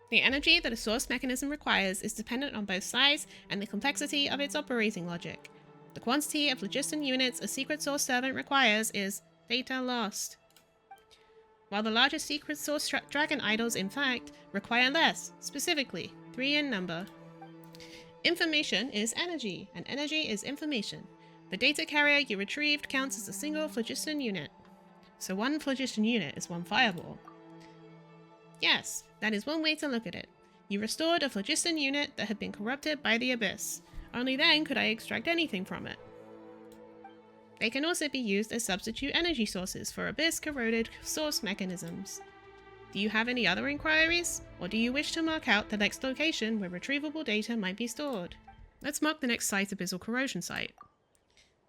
The energy that a source mechanism requires is dependent on both size and the complexity of its operating logic. The quantity of phlogiston units a secret source servant requires is data lost. While the larger secret source dragon idols, in fact, require less, specifically 3 in number. Information is energy, and energy is information. The data carrier you retrieved counts as a single phlogiston unit. So 1 phlogiston unit is 1 fireball. Yes, that is one way to look at it. You restored a phlogiston unit that had been corrupted by the Abyss. Only then could I extract anything from it. They can also be used as substitute energy sources for Abyss-corroded source mechanisms. Do you have any other inquiries? Or do you wish to mark out the next location where retrievable data might be stored? Let's mark the next site Abyssal Corrosion site.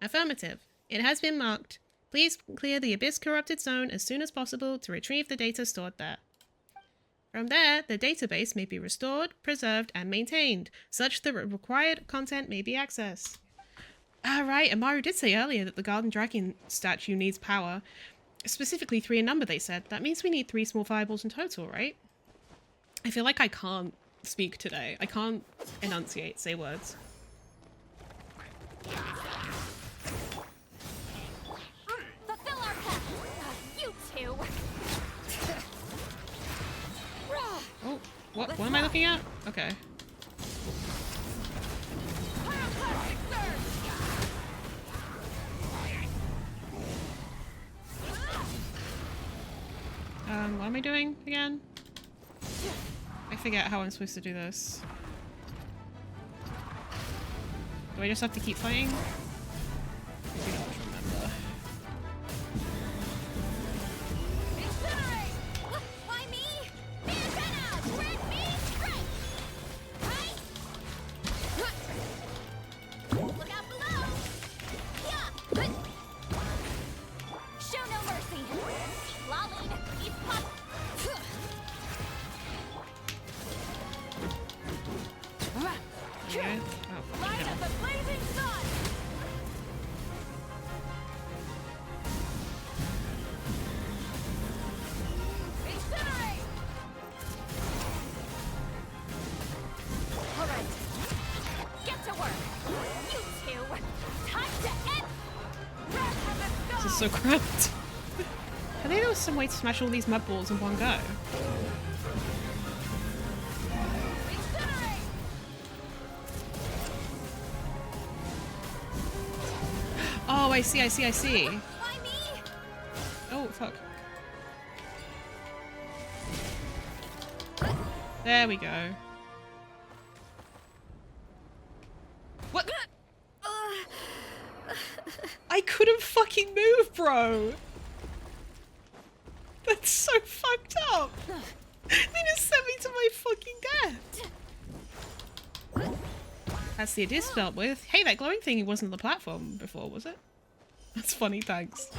Affirmative. It has been marked. Please clear the Abyss-corrupted zone as soon as possible to retrieve the data stored there. From there, the database may be restored, preserved, and maintained, such that required content may be accessed. Ah, right, Amaru did say earlier that the Garden Dragon statue needs power. Specifically 3 in number, they said. That means we need 3 small fireballs in total, right? I feel like I can't speak today. I can't enunciate, say words. Fulfill our pact. You two. Oh, what am I looking at? Okay. What am I doing again? I forget how I'm supposed to do this. Do I just have to keep fighting? I do not remember. Incinerate! Why me? Me and Benna! Red me! Right! Right! Look out below! Yeah! Show no mercy! Keep lolling! Keep pop! Okay. Oh, Light fucking up hell. the blazing sun! Incinerate! All right. Get to work. You two. Time to end. Wrath from the This is sky. so cramped. I think there was some way to smash all these mud balls in one go. Incinerate! Oh, I see. Why me? Oh, fuck. There we go. What? I couldn't fucking move, bro! That's so fucked up! They just sent me to my fucking death! That's the Abyss dealt with. Hey, that glowing thing wasn't on the platform before, was it? That's funny, thanks.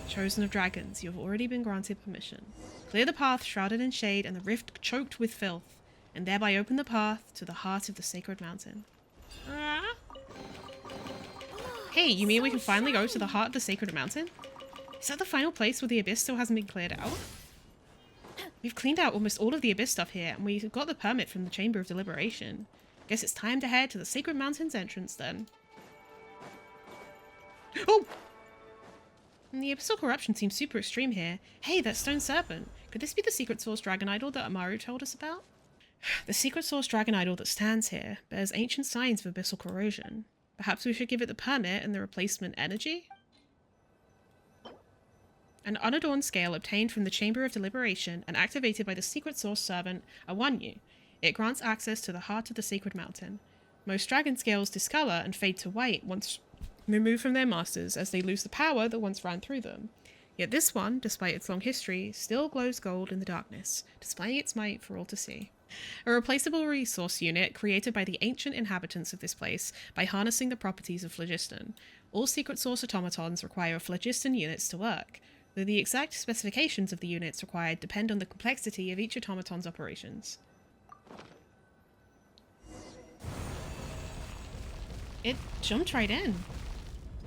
Chosen of Dragons, you have already been granted permission. Clear the path shrouded in shade and the rift choked with filth, and thereby open the path to the heart of the sacred mountain. Ah. Hey, you mean we can finally go to the heart of the sacred mountain? Is that the final place where the Abyss still hasn't been cleared out? We've cleaned out almost all of the Abyss stuff here, and we got the permit from the Chamber of Deliberation. Guess it's time to head to the Sacred Mountain's entrance then. Oh! And the abyssal corruption seems super extreme here. Hey, that stone serpent. Could this be the secret source dragon idol that Amaru told us about? The secret source dragon idol that stands here bears ancient signs of abyssal corrosion. Perhaps we should give it the permit and the replacement energy? An unadorned scale obtained from the Chamber of Deliberation and activated by the secret source servant Awanyu. It grants access to the heart of the sacred mountain. Most dragon scales discolor and fade to white once removed from their masters as they lose the power that once ran through them. Yet this one, despite its long history, still glows gold in the darkness, displaying its might for all to see. A replaceable resource unit created by the ancient inhabitants of this place by harnessing the properties of phlogiston. All secret source automatons require phlogiston units to work, though the exact specifications of the units required depend on the complexity of each automaton's operations. It jumped right in.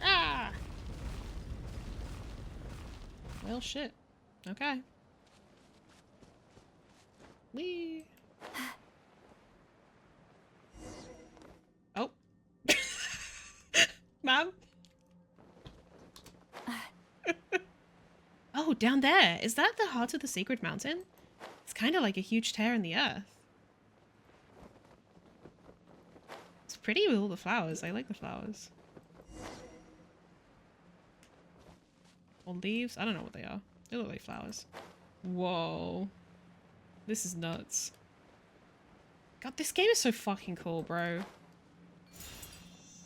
Ah! Well, shit. Okay. Whee! Oh. Ma'am? Oh, down there. Is that the heart of the sacred mountain? It's kind of like a huge tear in the earth. It's pretty with all the flowers. I like the flowers. Or leaves? I don't know what they are. They look like flowers. Whoa. This is nuts. God, this game is so fucking cool, bro.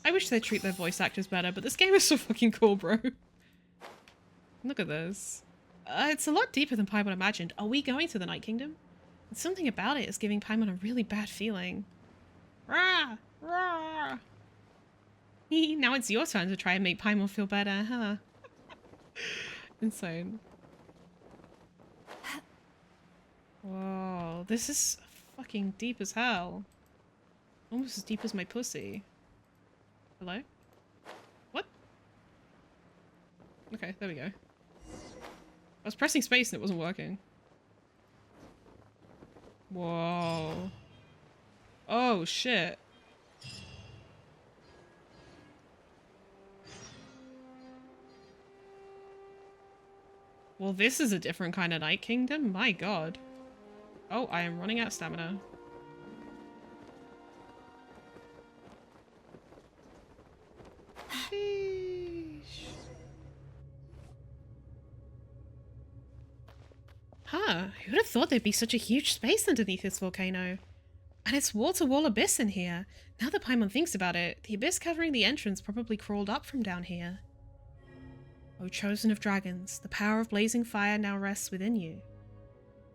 I wish they'd treat their voice actors better, but this game is so fucking cool, bro. Look at this. It's a lot deeper than Paimon imagined. Are we going to the Night Kingdom? And something about it is giving Paimon a really bad feeling. Rah! Rah! Now it's your turn to try and make Paimon feel better, huh? Insane. Whoa, this is fucking deep as hell. Almost as deep as my pussy. Hello? What? Okay, there we go. I was pressing space and it wasn't working. Whoa. Oh, shit. Well, this is a different kind of Night Kingdom. My god. Oh, I am running out of stamina. Sheesh. Huh, who would have thought there'd be such a huge space underneath this volcano? And it's wall-to-wall abyss in here. Now that Paimon thinks about it, the abyss covering the entrance probably crawled up from down here. O chosen of dragons, the power of blazing fire now rests within you.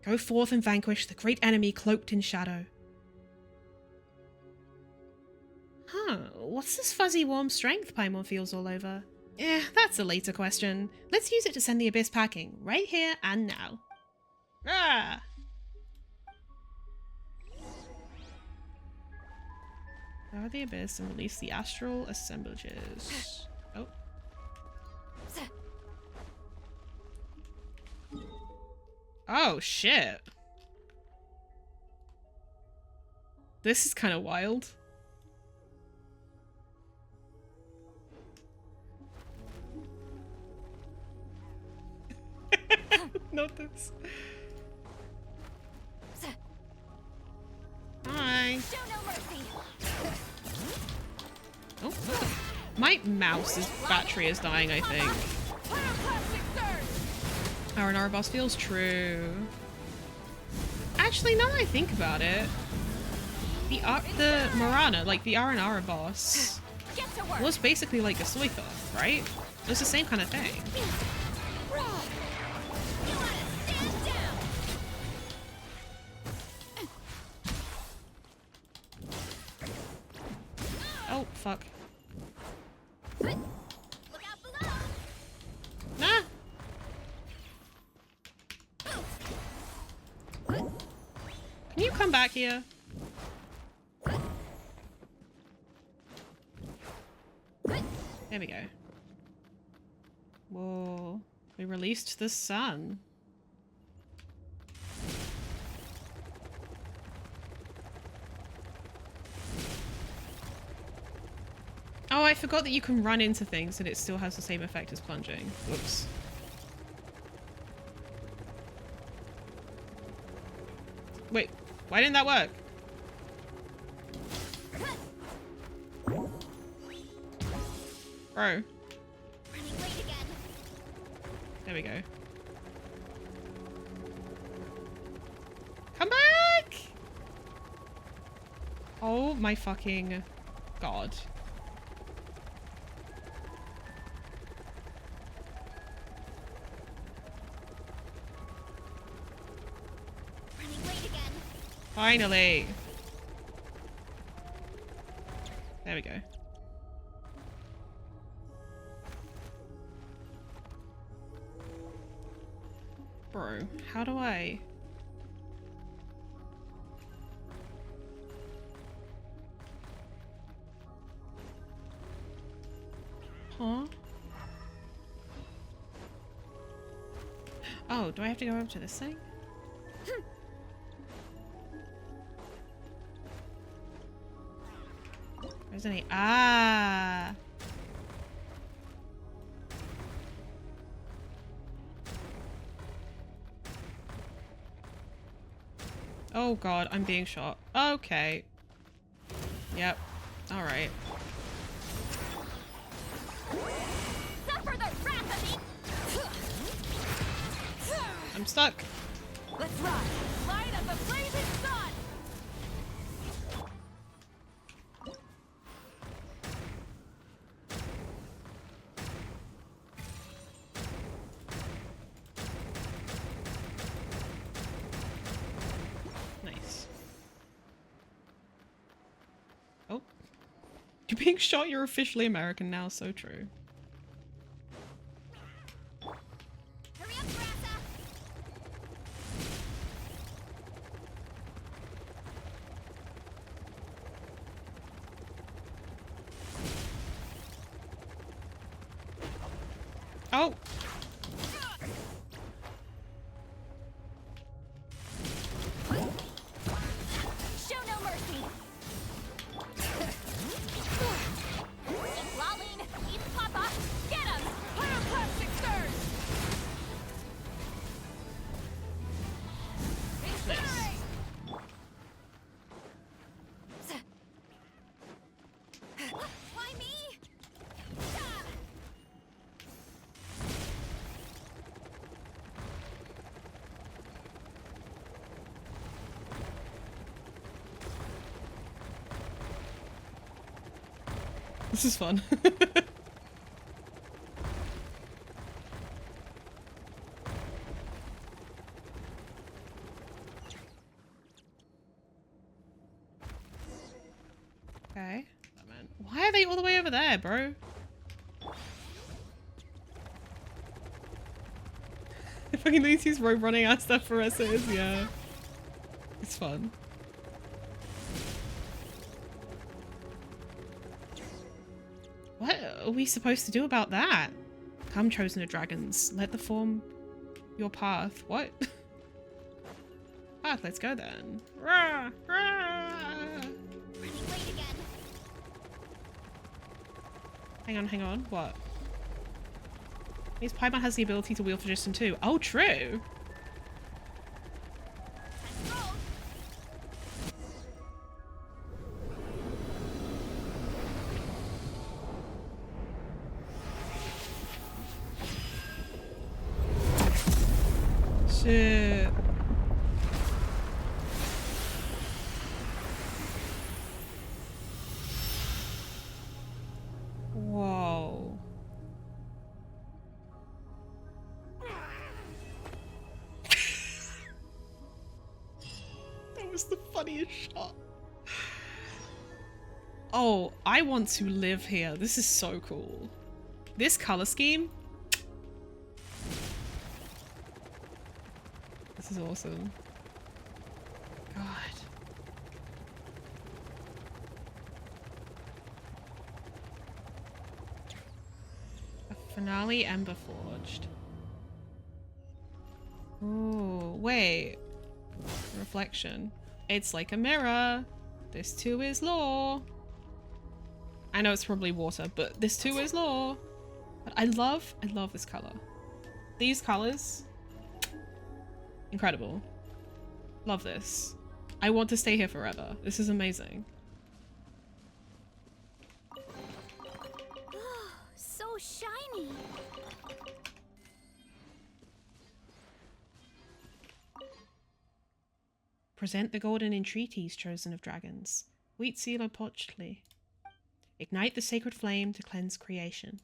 Go forth and vanquish the great enemy cloaked in shadow. Huh, what's this fuzzy warm strength Paimon feels all over? That's a later question. Let's use it to send the abyss packing, right here and now. Ah! Power the abyss and release the astral assemblages. Oh. Oh, shit. This is kind of wild. Not this. Hi. Show no mercy. Oh, my mouse's battery is dying, I think. R&R boss feels true. Actually, now that I think about it, the Marana, like the R&R boss, was basically like a Soitha, right? It was the same kind of thing. Oh, fuck. Look out below. Nah! Can you come back here? There we go. Whoa. We released the sun. Oh, I forgot that you can run into things and it still has the same effect as plunging. Whoops. Wait, why didn't that work? Bro. There we go. Come back! Oh my fucking god. Finally! There we go. Bro, how do I... Huh? Oh, do I have to go up to this thing? Where's any? Ah! Oh god, I'm being shot. Okay. Yep. Alright. Suffer the wrath of me. I'm stuck. Let's ride. Light of the blazing sun. You're being shot, you're officially American now, so true. Hurry up, Brassa! Oh! Show no mercy! Eat Lolene! Eat Papa! Get him! Pyroclastic Surge! Incinerate! Why me? This is fun. Okay. Why are they all the way over there, bro? Fucking Lucy's road running out stuff for us is, yeah. It's fun. What are we supposed to do about that? Come, chosen of dragons, let the form your path. What? Path, let's go then. Rah, rah. Running late again. Hang on, what? Means Paimon has the ability to wield phlogiston too. Oh, true! Let's roll. Shit. Whoa. That was the funniest shot. Oh, I want to live here. This is so cool. This color scheme. This is awesome. God. A Finale Emberforged. Oh, wait. Reflection. It's like a mirror. This too is law. I know it's probably water, but this too is law. But I love this color. These colors. Incredible. Love this. I want to stay here forever. This is amazing. So shiny. Present the golden entreaties, chosen of dragons. Wheat seal pochly. Ignite the sacred flame to cleanse creation.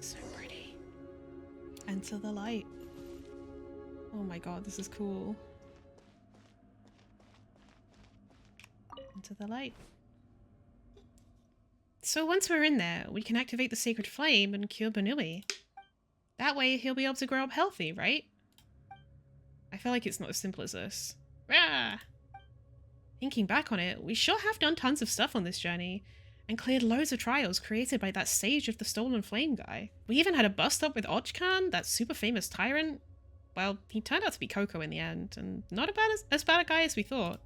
So pretty. Enter the light. Oh my god, this is cool. Enter the light. So once we're in there, we can activate the sacred flame and cure Banui. That way he'll be able to grow up healthy, right? I feel like it's not as simple as this. Rah! Thinking back on it, we sure have done tons of stuff on this journey, and cleared loads of trials created by that Sage of the Stolen Flame guy. We even had a bust-up with Ochkan, that super famous tyrant. Well, he turned out to be Coco in the end, and not as bad a guy as we thought.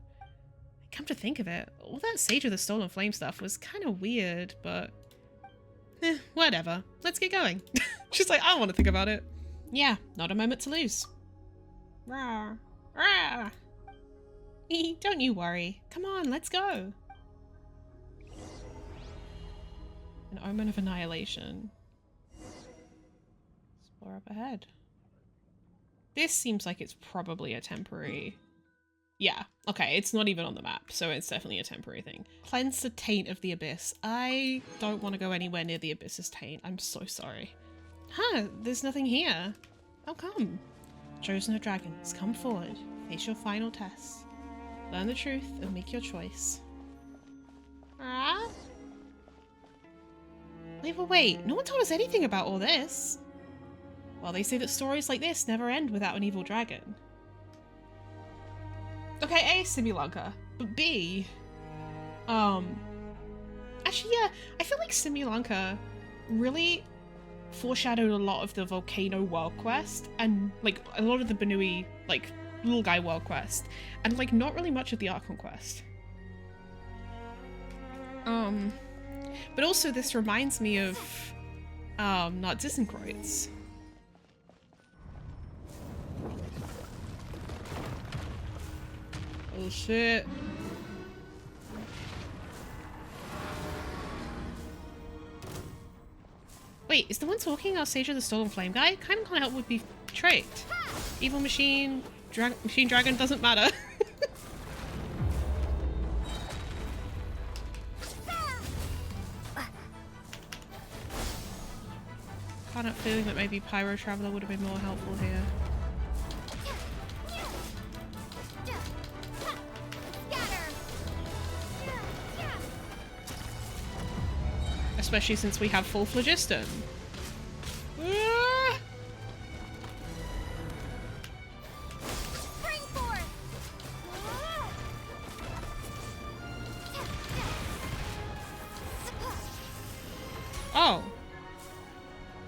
Come to think of it, all that Sage of the Stolen Flame stuff was kind of weird, but... whatever. Let's get going. She's like, I don't want to think about it. Yeah, not a moment to lose. Rawr. Rawr. Don't you worry. Come on, let's go. An omen of annihilation. Explore up ahead. This seems like it's probably a temporary... Yeah, okay, it's not even on the map, so it's definitely a temporary thing. Cleanse the taint of the abyss. I don't want to go anywhere near the abyss's taint. I'm so sorry. Huh, there's nothing here. How come? Chosen of dragons, come forward. Face your final test. Learn the truth and make your choice. Ah? Wait. No one told us anything about all this. Well, they say that stories like this never end without an evil dragon. Okay, A, Simulunka, but B, actually, yeah, I feel like Simulunka really foreshadowed a lot of the Volcano world quest and, like, a lot of the Banui, like, little guy world quest, and, like, not really much of the Archon quest. But also this reminds me of, not Disenkreuz. Oh shit. Wait, is the one talking our Sage of the Stolen Flame guy? Kind of can't help but be tricked. Evil machine, machine dragon, doesn't matter. Can't help feeling that maybe Pyro Traveler would have been more helpful here. Especially since we have full phlogiston. Ah! Oh.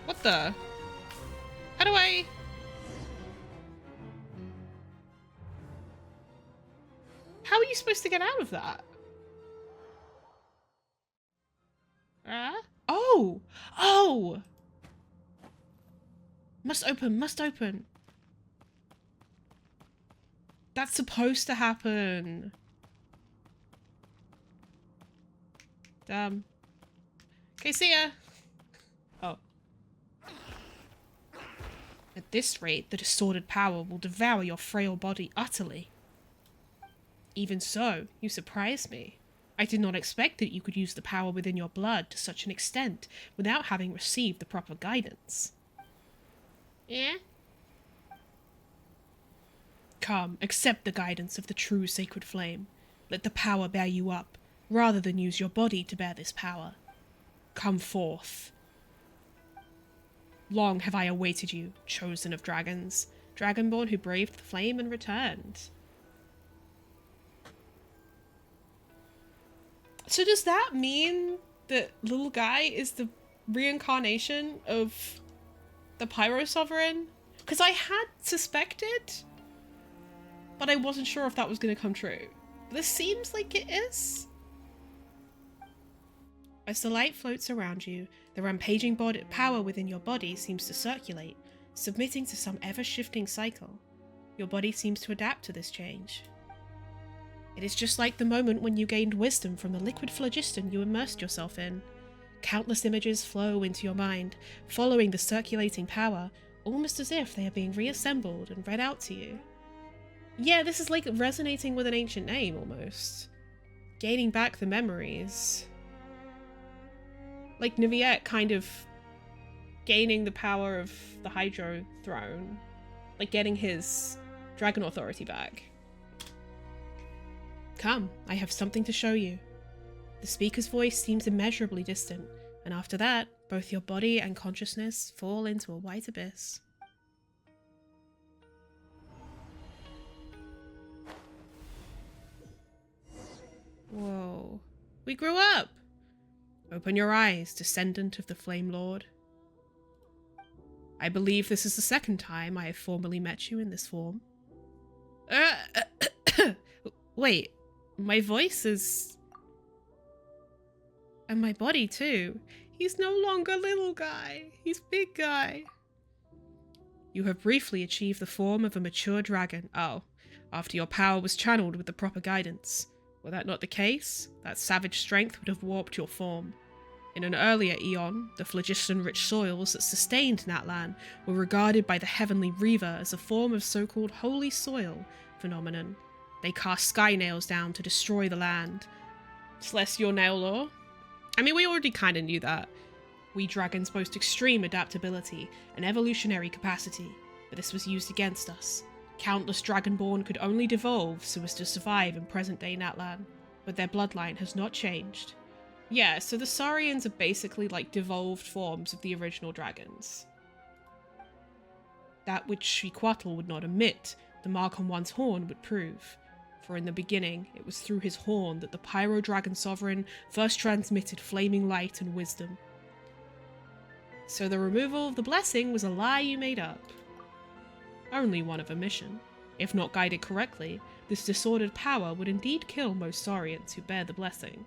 What the? How do I... How are you supposed to get out of that? Oh! Oh! Must open. That's supposed to happen. Damn. Okay, see ya. Oh. At this rate, the distorted power will devour your frail body utterly. Even so, you surprise me. I did not expect that you could use the power within your blood to such an extent without having received the proper guidance. Yeah? Come, accept the guidance of the true sacred flame. Let the power bear you up, rather than use your body to bear this power. Come forth. Long have I awaited you, chosen of dragons, dragonborn who braved the flame and returned. So does that mean that little guy is the reincarnation of the Pyro Sovereign? Because I had suspected, but I wasn't sure if that was going to come true. This seems like it is. As the light floats around you, the rampaging power within your body seems to circulate, submitting to some ever-shifting cycle. Your body seems to adapt to this change. It is just like the moment when you gained wisdom from the liquid phlogiston you immersed yourself in. Countless images flow into your mind, following the circulating power, almost as if they are being reassembled and read out to you. Yeah, this is like resonating with an ancient name, almost. Gaining back the memories. Like Niviette kind of gaining the power of the Hydro throne. Like getting his dragon authority back. Come, I have something to show you. The speaker's voice seems immeasurably distant, and after that, both your body and consciousness fall into a white abyss. Whoa. We grew up! Open your eyes, descendant of the Flame Lord. I believe this is the second time I have formally met you in this form. Wait. My voice is... And my body too. He's no longer little guy. He's big guy. You have briefly achieved the form of a mature dragon. Oh. after your power was channeled with the proper guidance. Were that not the case, that savage strength would have warped your form. In an earlier eon, the phlogiston-rich soils that sustained Natlan were regarded by the heavenly Reaver as a form of so-called holy soil phenomenon. They cast sky nails down to destroy the land. Celestial nail lore? I mean, we already kind of knew that. We dragons boast extreme adaptability and evolutionary capacity, but this was used against us. Countless Dragonborn could only devolve so as to survive in present-day Natlan, but their bloodline has not changed. Yeah, so the Saurians are basically like devolved forms of the original dragons. That which Shriquatl would not admit, the mark on one's horn would prove. For in the beginning, it was through his horn that the Pyro Dragon Sovereign first transmitted flaming light and wisdom. So the removal of the blessing was a lie you made up. Only one of omission. If not guided correctly, this disordered power would indeed kill most Saurians who bear the blessing.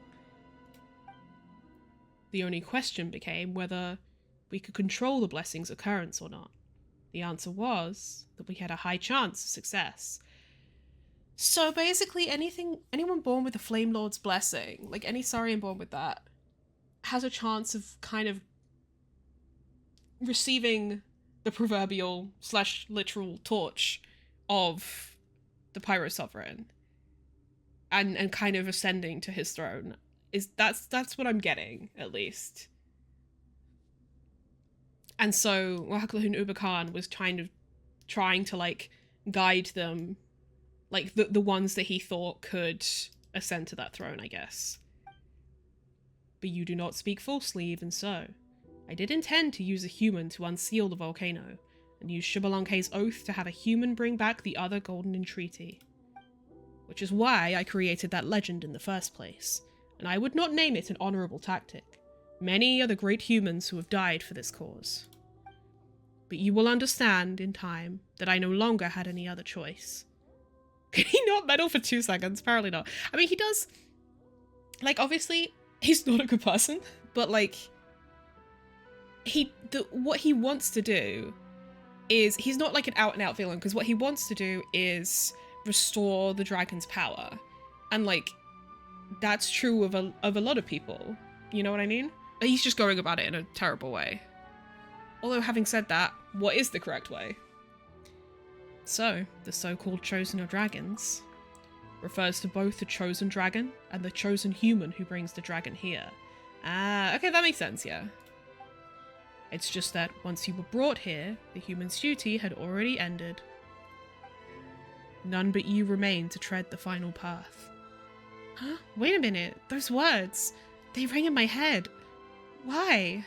The only question became whether we could control the blessing's occurrence or not. The answer was that we had a high chance of success. So basically anyone born with the Flame Lord's blessing, like any Saurian born with that, has a chance of kind of receiving the proverbial / literal torch of the Pyro Sovereign and kind of ascending to his throne. That's what I'm getting, at least. And so Wahaklahun Ubakan was trying to like guide them, like the ones that he thought could ascend to that throne, I guess. But you do not speak falsely, even so. I did intend to use a human to unseal the volcano, and use Shibalanke's oath to have a human bring back the other golden entreaty. Which is why I created that legend in the first place, and I would not name it an honourable tactic. Many are the great humans who have died for this cause. But you will understand, in time, that I no longer had any other choice. Can he not meddle for 2 seconds? Apparently not. I mean, he does... Like, obviously, he's not a good person, but, like... what he wants to do is... He's not, like, an out-and-out villain, because what he wants to do is restore the dragon's power. And, like, that's true of a lot of people. You know what I mean? He's just going about it in a terrible way. Although, having said that, what is the correct way? So, the so-called Chosen of Dragons refers to both the chosen dragon and the chosen human who brings the dragon here. Ah, okay, that makes sense, yeah. It's just that once you were brought here, the human's duty had already ended. None but you remain to tread the final path. Huh? Wait a minute, those words, they ring in my head. Why?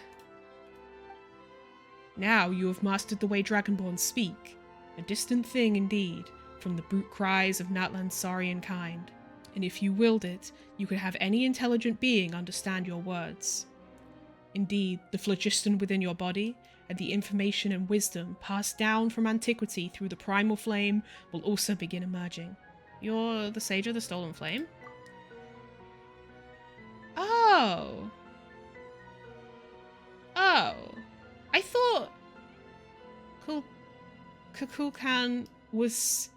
Now you have mastered the way Dragonborn speak, a distant thing indeed, from the brute cries of Natlan's Saurian kind. And if you willed it, you could have any intelligent being understand your words. Indeed, the phlogiston within your body, and the information and wisdom passed down from antiquity through the primal flame, will also begin emerging. You're the Sage of the Stolen Flame? Oh! Oh. I thought Kukulkan was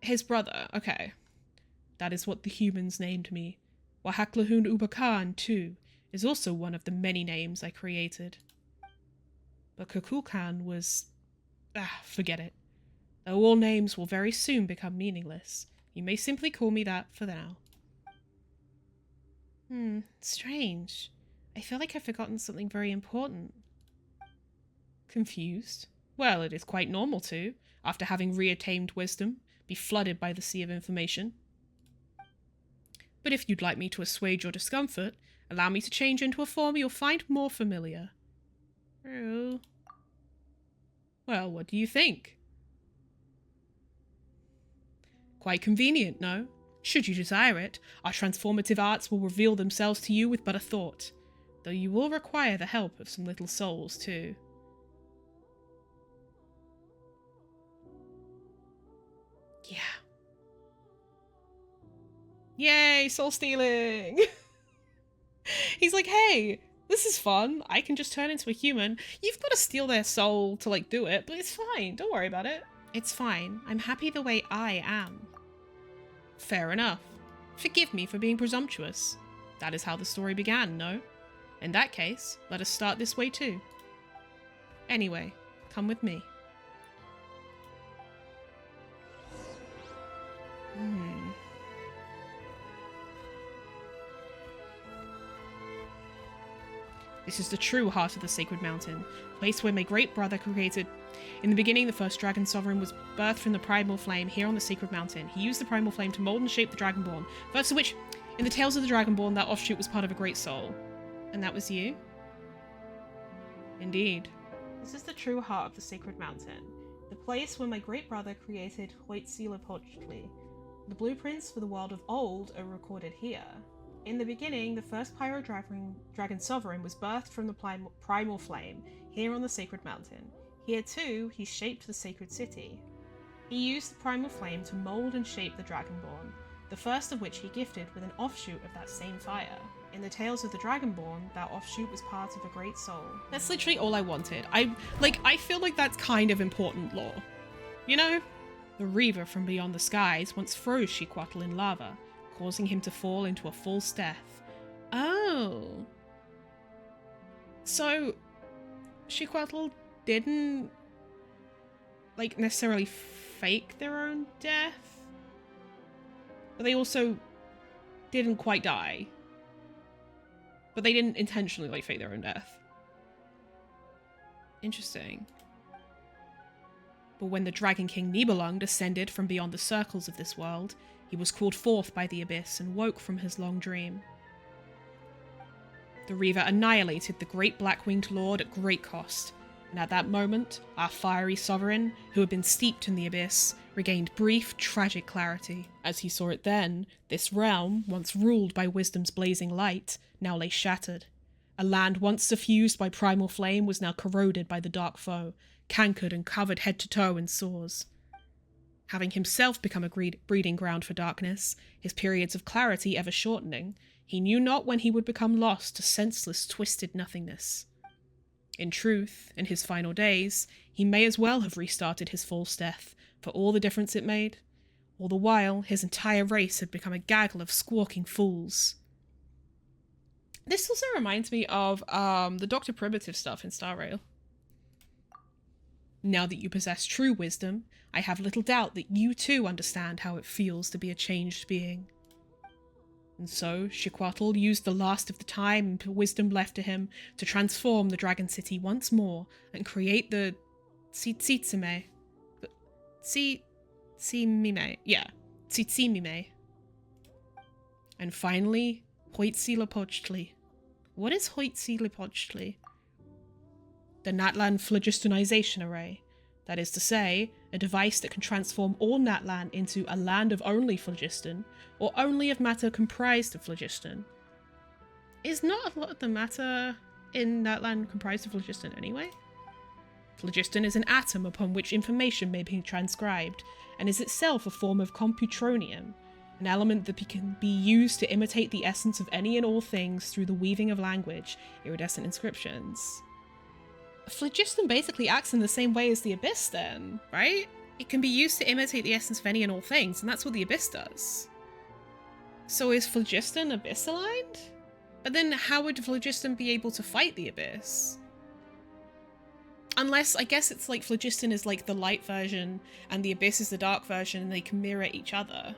his brother. Okay. That is what the humans named me. Wahaklahun Ubakan, too, is also one of the many names I created. But Kukulkan was... forget it. Though all names will very soon become meaningless, you may simply call me that for now. Strange. I feel like I've forgotten something very important. Confused? Well, it is quite normal to, after having reattained wisdom, be flooded by the sea of information. But if you'd like me to assuage your discomfort, allow me to change into a form you'll find more familiar. Oh. Well, what do you think? Quite convenient, no? Should you desire it, our transformative arts will reveal themselves to you with but a thought, though you will require the help of some little souls, too. Yeah. Yay, soul stealing! He's like, hey, this is fun. I can just turn into a human. You've got to steal their soul to, like, do it, but it's fine. Don't worry about it. It's fine. I'm happy the way I am. Fair enough. Forgive me for being presumptuous. That is how the story began, no? In that case, let us start this way too. Anyway, come with me. This is the true heart of the Sacred Mountain, a place where my great brother created. In the beginning, the first Dragon Sovereign was birthed from the Primal Flame here on the Sacred Mountain. He used the Primal Flame to mold and shape the Dragonborn, first of which, in the Tales of the Dragonborn, that offshoot was part of a great soul. And that was you? Indeed. This is the true heart of the Sacred Mountain, the place where my great brother created Hoyoverse. The blueprints for the world of old are recorded here. In the beginning, the first Pyro Dragon Sovereign was birthed from the Primal Flame, here on the Sacred Mountain. Here too, he shaped the Sacred City. He used the Primal Flame to mold and shape the Dragonborn, the first of which he gifted with an offshoot of that same fire. In the Tales of the Dragonborn, that offshoot was part of a great soul. That's literally all I wanted. I feel like that's kind of important lore. You know? The Reaver from beyond the skies once froze Chiquatl in lava, causing him to fall into a false death. Oh. So, Chiquatl didn't, necessarily fake their own death? But they also didn't quite die. But they didn't intentionally, fake their own death. Interesting. But when the Dragon King Nibelung descended from beyond the circles of this world, he was called forth by the abyss and woke from his long dream. The Reaver annihilated the great Black-Winged Lord at great cost, and at that moment, our fiery sovereign, who had been steeped in the abyss, regained brief, tragic clarity. As he saw it then, this realm, once ruled by wisdom's blazing light, now lay shattered. A land once suffused by primal flame was now corroded by the dark foe, cankered and covered head to toe in sores. Having himself become a breeding ground for darkness, his periods of clarity ever shortening, he knew not when he would become lost to senseless, twisted nothingness. In truth, in his final days, he may as well have restarted his false death, for all the difference it made. All the while, his entire race had become a gaggle of squawking fools. This also reminds me of the Dr. Primitive stuff in Star Rail. Now that you possess true wisdom, I have little doubt that you too understand how it feels to be a changed being. And so, Chiquatl used the last of the time and wisdom left to him to transform the Dragon City once more and create the Tsitsimime. Yeah, Tsitsimime. And finally, Huitzilopochtli. What is Huitzilopochtli? The natlan phlogistonization array. That is to say, a device that can transform all natlan into a land of only phlogiston, or only of matter comprised of phlogiston. Is not a lot of the matter in natlan comprised of phlogiston anyway? Phlogiston is an atom upon which information may be transcribed, and is itself a form of computronium, an element that can be used to imitate the essence of any and all things through the weaving of language, iridescent inscriptions. Phlogiston basically acts in the same way as the Abyss then, right? It can be used to imitate the essence of any and all things, and that's what the Abyss does. So is Phlogiston Abyss aligned? But then how would Phlogiston be able to fight the Abyss? Unless, I guess it's like Phlogiston is like the light version, and the Abyss is the dark version, and they can mirror each other.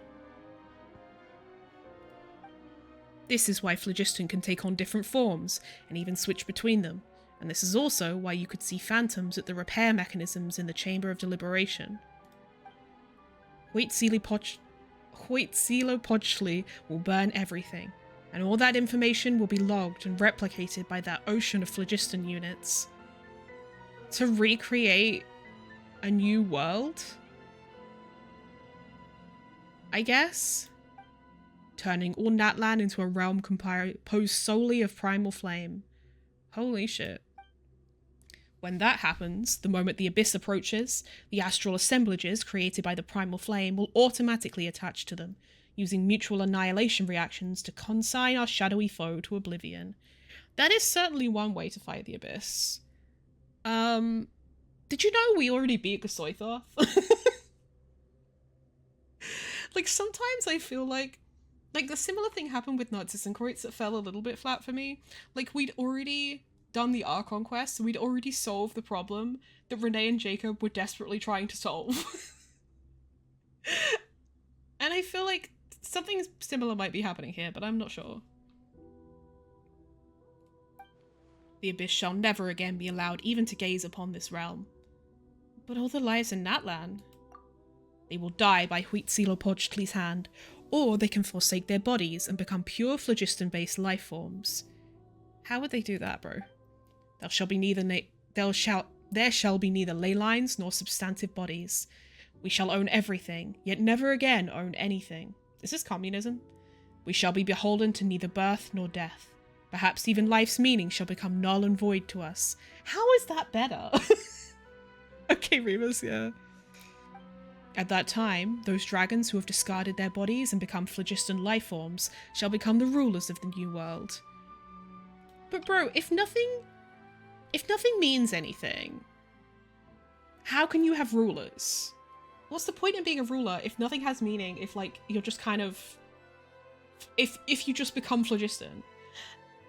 This is why Phlogiston can take on different forms, and even switch between them. And this is also why you could see phantoms at the repair mechanisms in the Chamber of Deliberation. Huitzilopochtli will burn everything, and all that information will be logged and replicated by that ocean of phlogiston units. To recreate a new world? I guess? Turning all Natlan into a realm composed solely of primal flame. Holy shit. When that happens, the moment the Abyss approaches, the astral assemblages created by the primal flame will automatically attach to them, using mutual annihilation reactions to consign our shadowy foe to oblivion. That is certainly one way to fight the Abyss. Did you know we already beat Gasoithoth? Like, sometimes I feel like the similar thing happened with Nazis and Kreutz that fell a little bit flat for me. Like, we'd already done the Archon quest, so we'd already solved the problem that Renee and Jacob were desperately trying to solve. And I feel like something similar might be happening here, but I'm not sure. The Abyss shall never again be allowed even to gaze upon this realm. But all the lives in Natlan, they will die by Huitzilopochtli's hand, or they can forsake their bodies and become pure phlogiston-based life forms. How would they do that, bro? There shall be neither ley lines nor substantive bodies. We shall own everything, yet never again own anything. Is this communism? We shall be beholden to neither birth nor death. Perhaps even life's meaning shall become null and void to us. How is that better? Okay, Remus, yeah. At that time, those dragons who have discarded their bodies and become phlogiston life forms shall become the rulers of the new world. But bro, if nothing means anything, how can you have rulers? What's the point in being a ruler if nothing has meaning, if like you're just kind of if you just become phlogiston?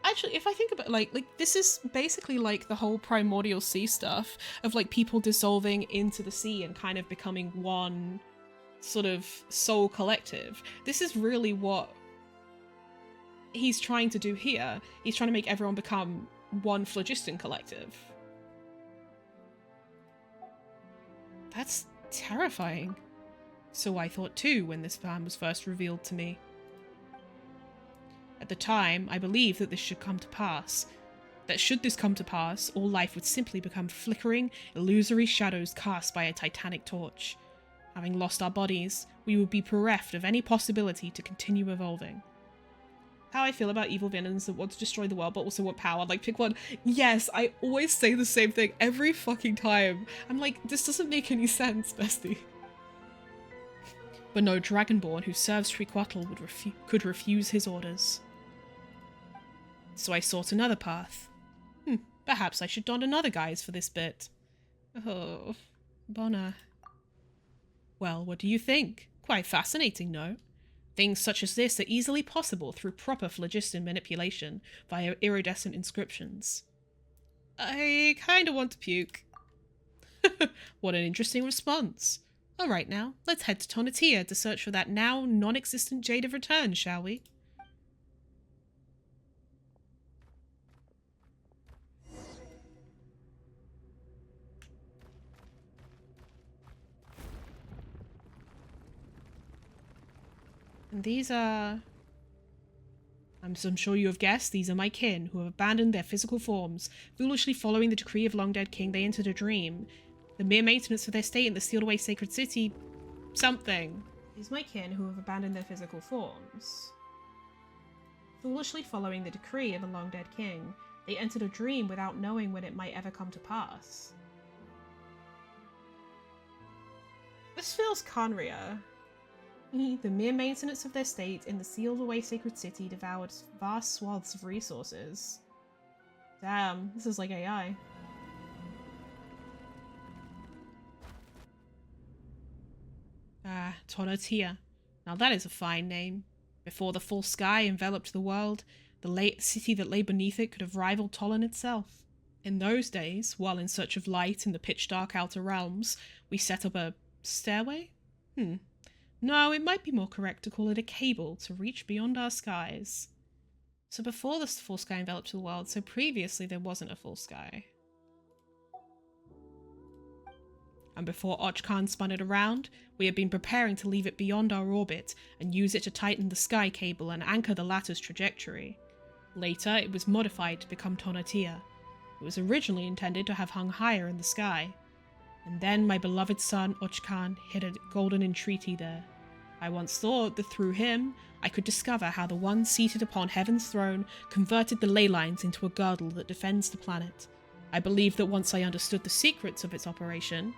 Actually, if I think about like this is basically like the whole primordial sea stuff of like people dissolving into the sea and kind of becoming one sort of soul collective. This is really what he's trying to do here. He's trying to make everyone become one phlogiston collective. That's terrifying. So I thought too when this plan was first revealed to me. At the time, I believed that this should come to pass. That should this come to pass, all life would simply become flickering, illusory shadows cast by a titanic torch. Having lost our bodies, we would be bereft of any possibility to continue evolving. How I feel about evil villains that want to destroy the world but also want power. Like, pick one. Yes, I always say the same thing every fucking time. I'm like, this doesn't make any sense, bestie. But no Dragonborn who serves Triquatl could refuse his orders. So I sought another path. Perhaps I should don another guise for this bit. Oh, Bonner. Well, what do you think? Quite fascinating, no? Things such as this are easily possible through proper phlogiston manipulation via iridescent inscriptions. I kinda want to puke. What an interesting response. Alright now, let's head to Tonatia to search for that now non-existent Jade of Return, shall we? And these are... I'm sure you have guessed, these are my kin, who have abandoned their physical forms. Foolishly following the decree of long-dead king, they entered a dream. The mere maintenance of their state in the sealed-away sacred city... something. These are my kin, who have abandoned their physical forms. Foolishly following the decree of a long-dead king, they entered a dream without knowing when it might ever come to pass. This feels Conria. The mere maintenance of their state in the sealed-away sacred city devoured vast swaths of resources. Damn, this is like AI. Tonatia. Now that is a fine name. Before the full sky enveloped the world, the city that lay beneath it could have rivaled Tolan itself. In those days, while in search of light in the pitch-dark outer realms, we set up a stairway? No, it might be more correct to call it a cable to reach beyond our skies. So before the full sky enveloped the world, so previously there wasn't a full sky. And before Ochkan spun it around, we had been preparing to leave it beyond our orbit and use it to tighten the sky cable and anchor the latter's trajectory. Later, it was modified to become Tonatia. It was originally intended to have hung higher in the sky. And then my beloved son, Ochkan, hit a golden entreaty there. I once thought that through him, I could discover how the one seated upon heaven's throne converted the ley lines into a girdle that defends the planet. I believed that once I understood the secrets of its operation,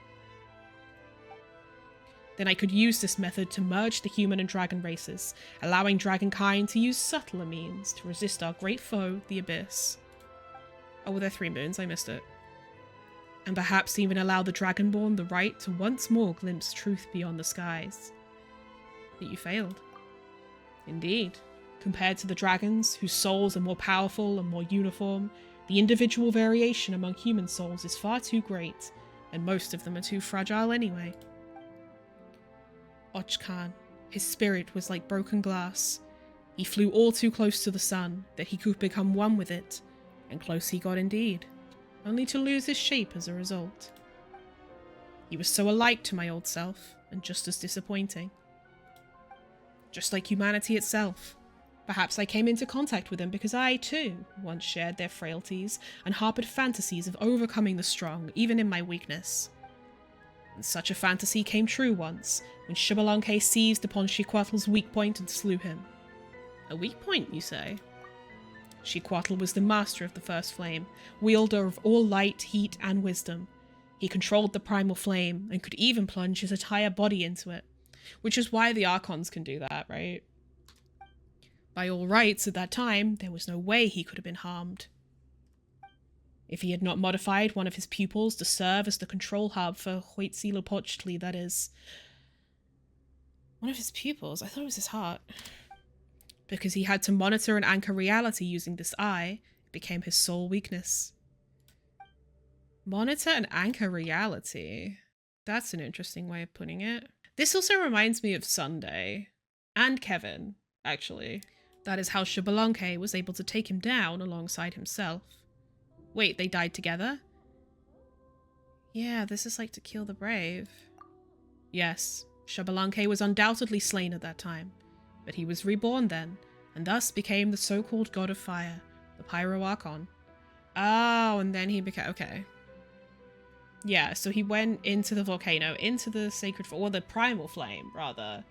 then I could use this method to merge the human and dragon races, allowing dragonkind to use subtler means to resist our great foe, the Abyss. Oh, were there 3 moons? I missed it. And perhaps even allow the Dragonborn the right to once more glimpse truth beyond the skies. that you failed. Indeed. Compared to the dragons, whose souls are more powerful and more uniform, the individual variation among human souls is far too great, and most of them are too fragile anyway. Ochkan, his spirit was like broken glass. He flew all too close to the sun, that he could become one with it, and close he got indeed, only to lose his shape as a result. He was so alike to my old self, and just as disappointing. Just like humanity itself. Perhaps I came into contact with them because I, too, once shared their frailties and harbored fantasies of overcoming the strong, even in my weakness. And such a fantasy came true once, when Xbalanque seized upon Xiquatl's weak point and slew him. A weak point, you say? Xiquatl was the master of the First Flame, wielder of all light, heat, and wisdom. He controlled the primal flame, and could even plunge his entire body into it. Which is why the Archons can do that, right? By all rights, at that time, there was no way he could have been harmed. If he had not modified one of his pupils to serve as the control hub for Huitzilopochtli, that is. One of his pupils? I thought it was his heart. Because he had to monitor and anchor reality using this eye, it became his sole weakness. Monitor and anchor reality. That's an interesting way of putting it. This also reminds me of Sunday. And Kevin, actually. That is how Xbalanque was able to take him down alongside himself. Wait, they died together? Yeah, this is like To Kill the Brave. Yes, Xbalanque was undoubtedly slain at that time, but he was reborn then, and thus became the so-called god of fire, the Pyro Archon. Oh, and then he became... okay. Yeah, so he went into the volcano, into the sacred... or the primal flame, rather,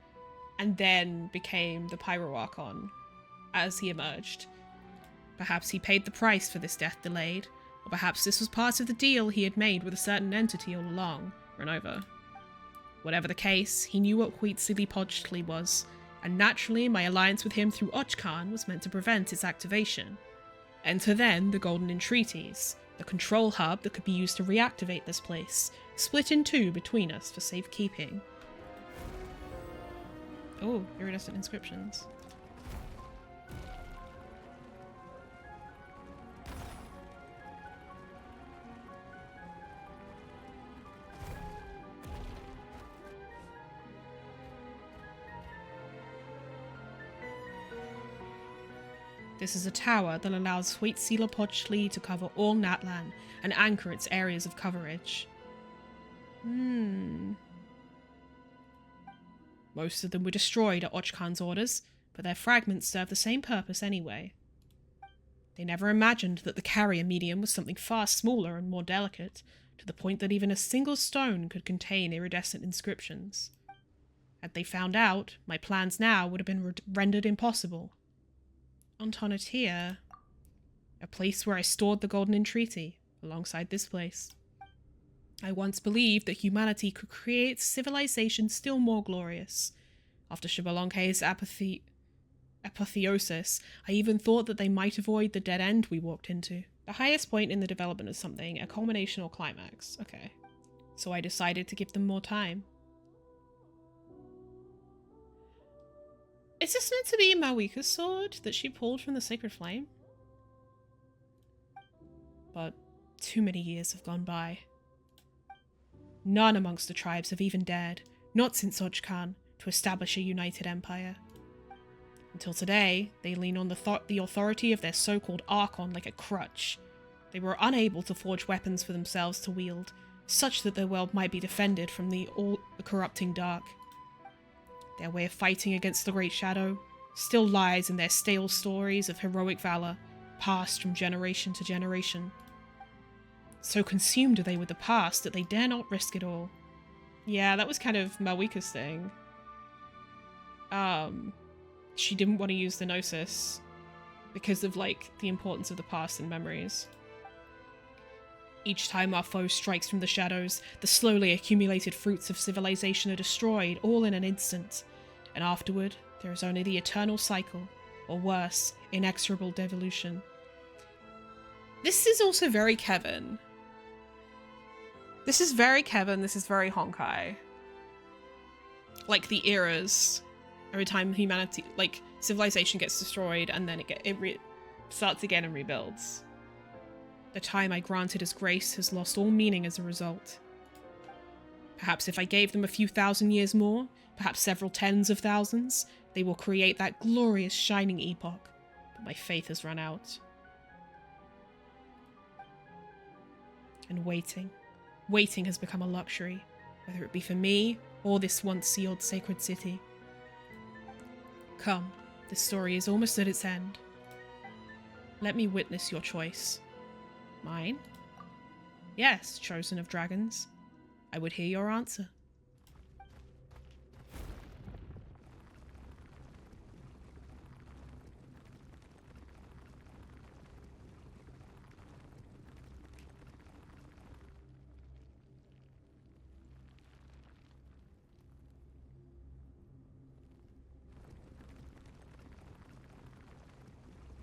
and then became the Pyro Archon as he emerged. Perhaps he paid the price for this death delayed, or perhaps this was part of the deal he had made with a certain entity all along, Renova. Whatever the case, he knew what Huitzilopochtli was, and naturally my alliance with him through Ochkan was meant to prevent its activation. Enter then the Golden Entreaties, the control hub that could be used to reactivate this place, split in two between us for safekeeping. Oh, iridescent inscriptions. This is a tower that allows Huitzilopochtli to cover all Natlan and anchor its areas of coverage. Most of them were destroyed at Ochkan's orders, but their fragments serve the same purpose anyway. They never imagined that the carrier medium was something far smaller and more delicate, to the point that even a single stone could contain iridescent inscriptions. Had they found out, my plans now would have been rendered impossible. Antonatia, a place where I stored the Golden Entreaty, alongside this place. I once believed that humanity could create civilization still more glorious. After Xbalanque's apotheosis, I even thought that they might avoid the dead end we walked into. The highest point in the development of something, a culmination or climax. Okay. So I decided to give them more time. Is this meant to be Mawika's sword that she pulled from the Sacred Flame? But too many years have gone by. None amongst the tribes have even dared, not since Ochkan, to establish a united empire. Until today, they lean on the authority of their so-called Archon like a crutch. They were unable to forge weapons for themselves to wield, such that their world might be defended from the all-corrupting dark. Their way of fighting against the Great Shadow still lies in their stale stories of heroic valor, passed from generation to generation. So consumed are they with the past that they dare not risk it all. Yeah, that was kind of Mawika's thing. She didn't want to use the Gnosis because of, like, the importance of the past and memories. Each time our foe strikes from the shadows, the slowly accumulated fruits of civilization are destroyed, all in an instant. And afterward, there is only the eternal cycle, or worse, inexorable devolution. This is also very Kevin. This is very Kevin, this is very Honkai. Like the eras. Every time humanity, like, civilization gets destroyed and then it starts again and rebuilds. The time I granted as grace has lost all meaning as a result. Perhaps if I gave them a few thousand years more, perhaps several tens of thousands, they will create that glorious shining epoch. But my faith has run out. And waiting. Waiting has become a luxury, whether it be for me or this once sealed sacred city. Come, this story is almost at its end. Let me witness your choice. Mine? Yes, chosen of dragons. I would hear your answer.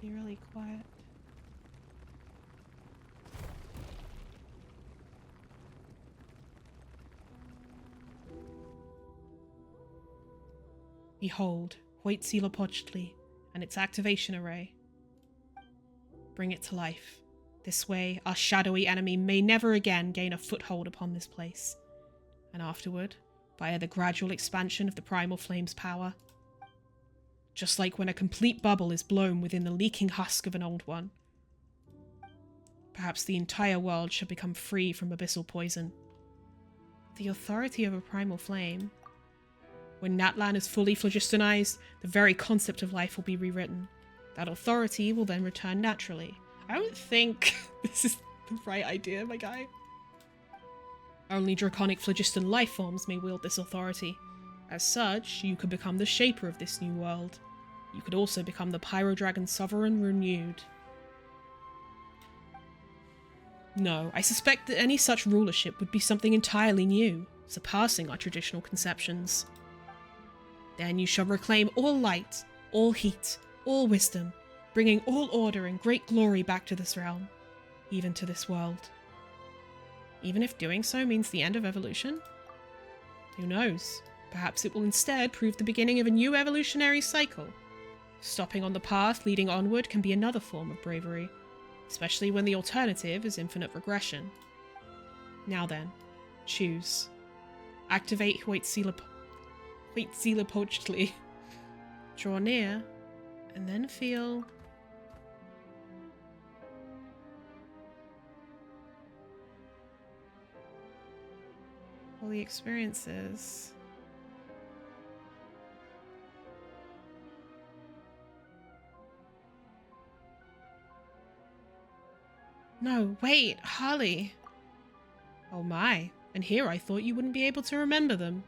Be really quiet. Behold, Hoyoverse and its activation array. Bring it to life. This way, our shadowy enemy may never again gain a foothold upon this place. And afterward, via the gradual expansion of the primal flame's power. Just like when a complete bubble is blown within the leaking husk of an old one. Perhaps the entire world should become free from abyssal poison. The authority of a primal flame. When natlan is fully phlogistonized, the very concept of life will be rewritten. That authority will then return naturally. I don't think this is the right idea, my guy. Only draconic phlogiston life forms may wield this authority. As such, you could become the shaper of this new world. You could also become the Pyrodragon Sovereign renewed. No, I suspect that any such rulership would be something entirely new, surpassing our traditional conceptions. Then you shall reclaim all light, all heat, all wisdom, bringing all order and great glory back to this realm, even to this world. Even if doing so means the end of evolution? Who knows? Perhaps it will instead prove the beginning of a new evolutionary cycle. Stopping on the path leading onward can be another form of bravery, especially when the alternative is infinite regression. Now then, choose. Activate Hoyoverse. Draw near, and then feel... all the experiences. No, wait, Harley. Oh my, and here I thought you wouldn't be able to remember them.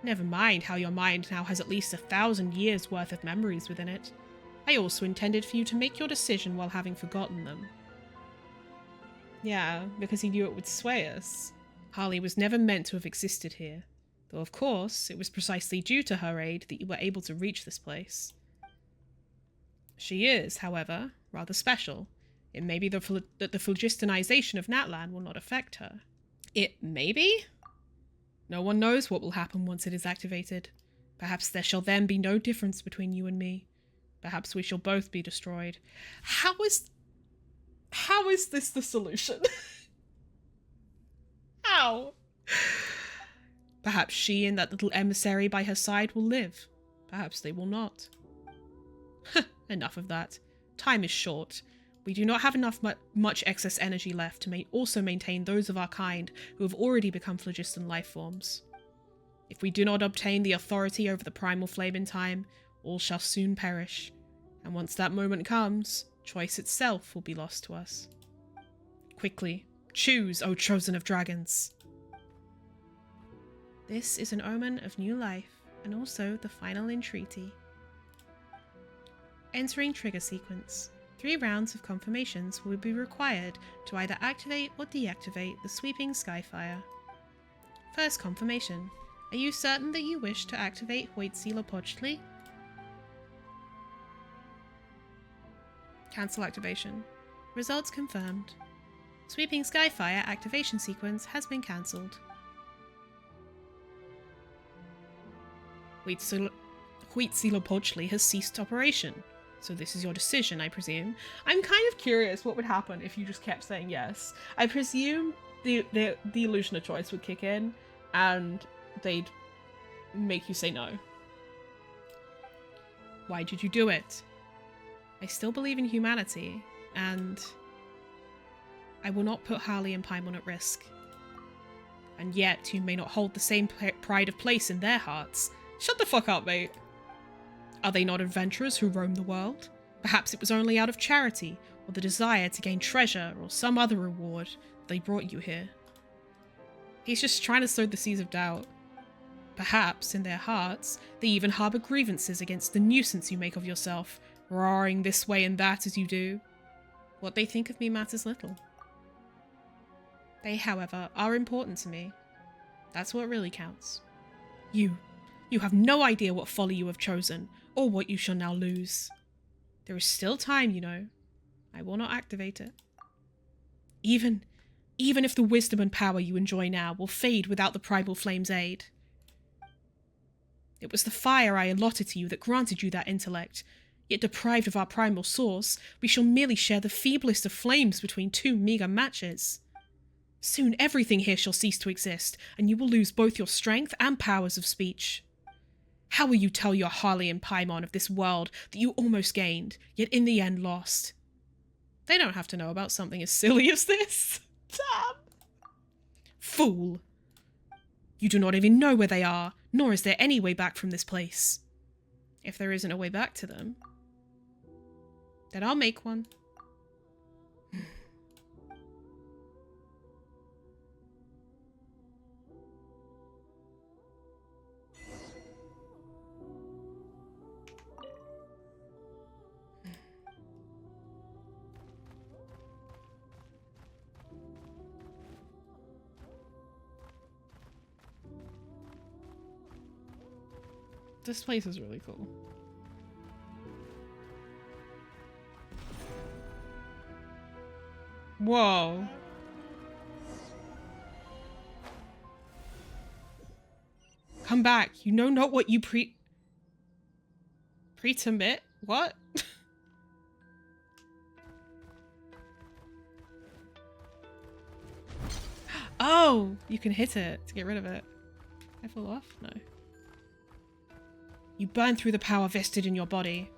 Never mind how your mind now has at least 1,000 years worth of memories within it. I also intended for you to make your decision while having forgotten them. Yeah, because he knew it would sway us. Harley was never meant to have existed here, though of course it was precisely due to her aid that you were able to reach this place. She is, however, rather special. It may be that the phlogistonization of natlan will not affect her. It may be? No one knows what will happen once it is activated. Perhaps there shall then be no difference between you and me. Perhaps we shall both be destroyed. How is this the solution? How? Perhaps she and that little emissary by her side will live. Perhaps they will not. Enough of that. Time is short. We do not have much excess energy left to also maintain those of our kind who have already become phlogiston life forms. If we do not obtain the authority over the primal flame in time, all shall soon perish. And once that moment comes, choice itself will be lost to us. Quickly, choose, O chosen of dragons! This is an omen of new life, and also the final entreaty. Entering trigger sequence. 3 rounds of confirmations will be required to either activate or deactivate the sweeping Skyfire. First confirmation. Are you certain that you wish to activate Hoyoverse? Cancel activation. Results confirmed. Sweeping Skyfire activation sequence has been cancelled. Huitzilopochtli has ceased operation. So this is your decision, I presume. I'm kind of curious what would happen if you just kept saying yes. I presume the illusion of choice would kick in and they'd make you say no. Why did you do it? I still believe in humanity, and I will not put Harley and Paimon at risk. And yet, you may not hold the same pride of place in their hearts. Shut the fuck up, mate. Are they not adventurers who roam the world? Perhaps it was only out of charity, or the desire to gain treasure, or some other reward they brought you here. He's just trying to sow the seeds of doubt. Perhaps, in their hearts, they even harbour grievances against the nuisance you make of yourself, roaring this way and that as you do. What they think of me matters little. They, however, are important to me. That's what really counts. You have no idea what folly you have chosen, or what you shall now lose. There is still time, you know. I will not activate it. Even if the wisdom and power you enjoy now will fade without the primal flame's aid. It was the fire I allotted to you that granted you that intellect, yet deprived of our primal source, we shall merely share the feeblest of flames between two meagre matches. Soon everything here shall cease to exist, and you will lose both your strength and powers of speech. How will you tell your Harley and Paimon of this world that you almost gained, yet in the end lost? They don't have to know about something as silly as this. Damn. Fool. You do not even know where they are, nor is there any way back from this place. If there isn't a way back to them, then I'll make one. This place is really cool. Whoa. Come back. You know not what you pretermit? What? Oh, you can hit it to get rid of it. I fall off? No. You burn through the power vested in your body.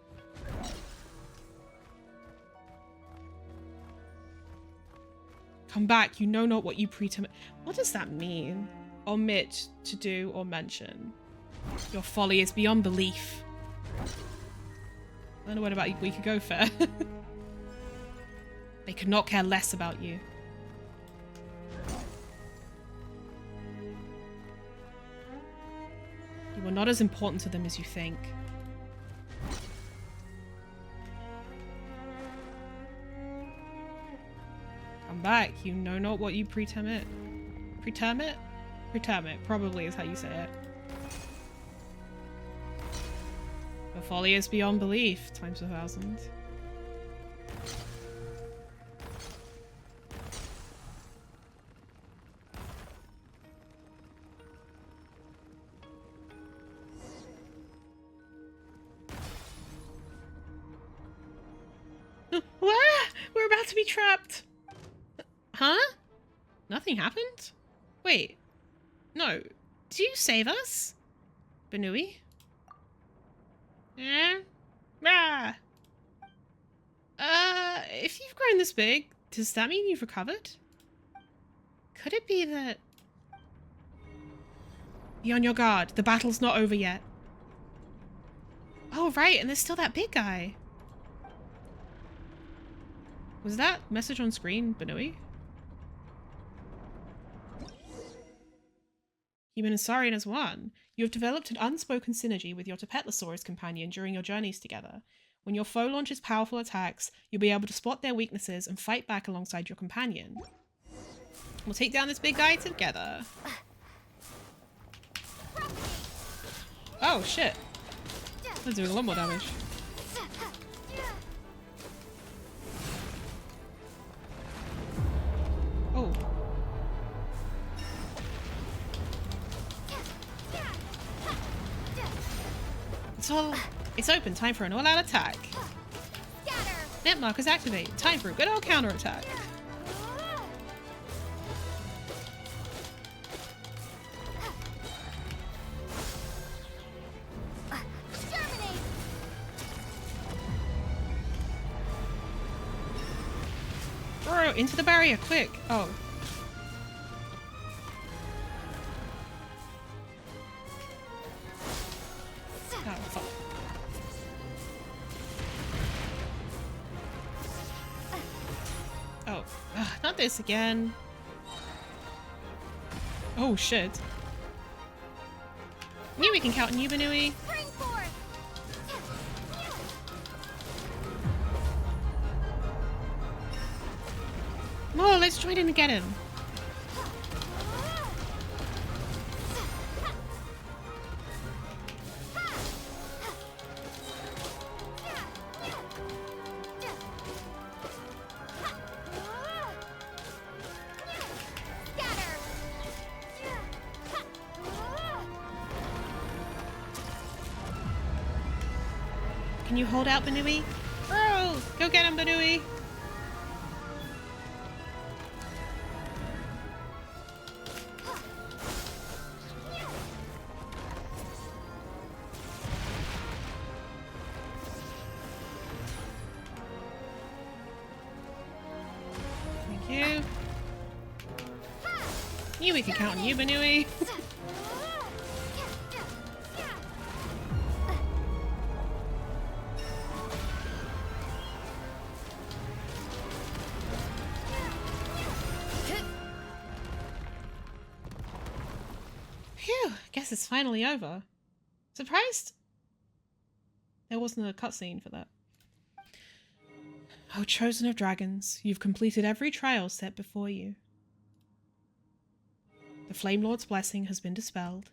Come back, you know not what you pretermit. What does that mean? Omit to do or mention. Your folly is beyond belief. I don't know what about a week ago, fair. They could not care less about you. You are not as important to them as you think. Come back, you know not what you pretermit. Pretermit? Pretermit, probably is how you say it. Your folly is beyond belief, times 1,000. We're about to be trapped. Huh? Nothing happened? Wait. No. Did you save us? Benui? Yeah? Ah. If you've grown this big, does that mean you've recovered? Could it be that... Be on your guard. The battle's not over yet. Oh, right. And there's still that big guy. Was that message on screen, Benui? Human and Saurian as one. You have developed an unspoken synergy with your Tepetlosaurus companion during your journeys together. When your foe launches powerful attacks, you'll be able to spot their weaknesses and fight back alongside your companion. We'll take down this big guy together. Oh, shit. They're doing a lot more damage. Oh. It's open. Time for an all-out attack. Scatter. Net markers activate. Time for a good old counterattack. Germinate. Bro, into the barrier, quick. Oh. Oh, fuck. Oh, ugh, not this again. Oh, shit. Knew we can count on you, Banui. Spring forth. Oh, let's try it and get him. Scatter. Can you hold out, Banui? Bro, go get him, Banui. Thank you. Knew we could count on you, Banui. Phew, guess it's finally over. Surprised there wasn't a cutscene for that. Oh, chosen of dragons, you've completed every trial set before you. The Flame Lord's blessing has been dispelled.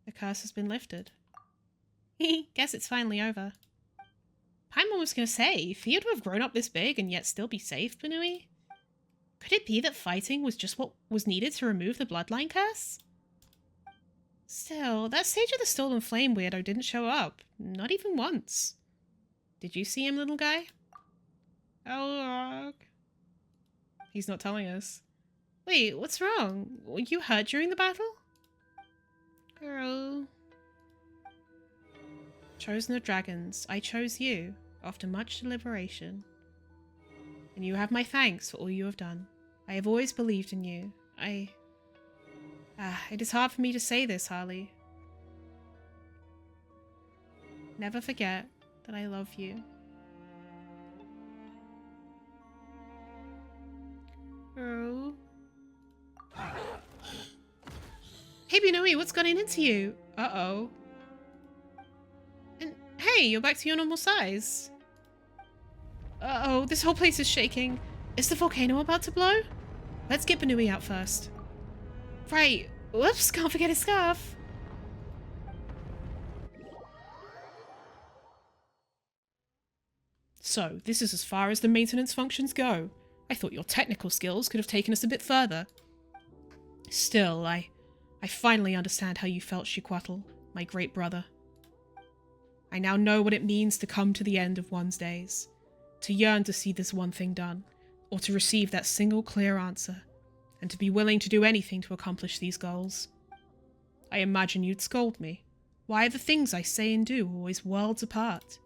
The curse has been lifted. Guess it's finally over. Paimon was going to say, feared to have grown up this big and yet still be safe, Banui? Could it be that fighting was just what was needed to remove the bloodline curse? Still, that Sage of the Stolen Flame weirdo didn't show up. Not even once. Did you see him, little guy? Oh, he's not telling us. Wait, what's wrong? Were you hurt during the battle? Girl. Chosen of dragons, I chose you, after much deliberation. And you have my thanks for all you have done. I have always believed in you. It is hard for me to say this, Harley. Never forget that I love you. Oh. Hey, Banui, what's gotten into you? Uh-oh. And hey, you're back to your normal size. Uh-oh, this whole place is shaking. Is the volcano about to blow? Let's get Banui out first. Right. Whoops, can't forget his scarf. So, this is as far as the maintenance functions go. I thought your technical skills could have taken us a bit further. Still, I finally understand how you felt, Chiquatl, my great brother. I now know what it means to come to the end of one's days, to yearn to see this one thing done, or to receive that single clear answer, and to be willing to do anything to accomplish these goals. I imagine you'd scold me. Why are the things I say and do always worlds apart?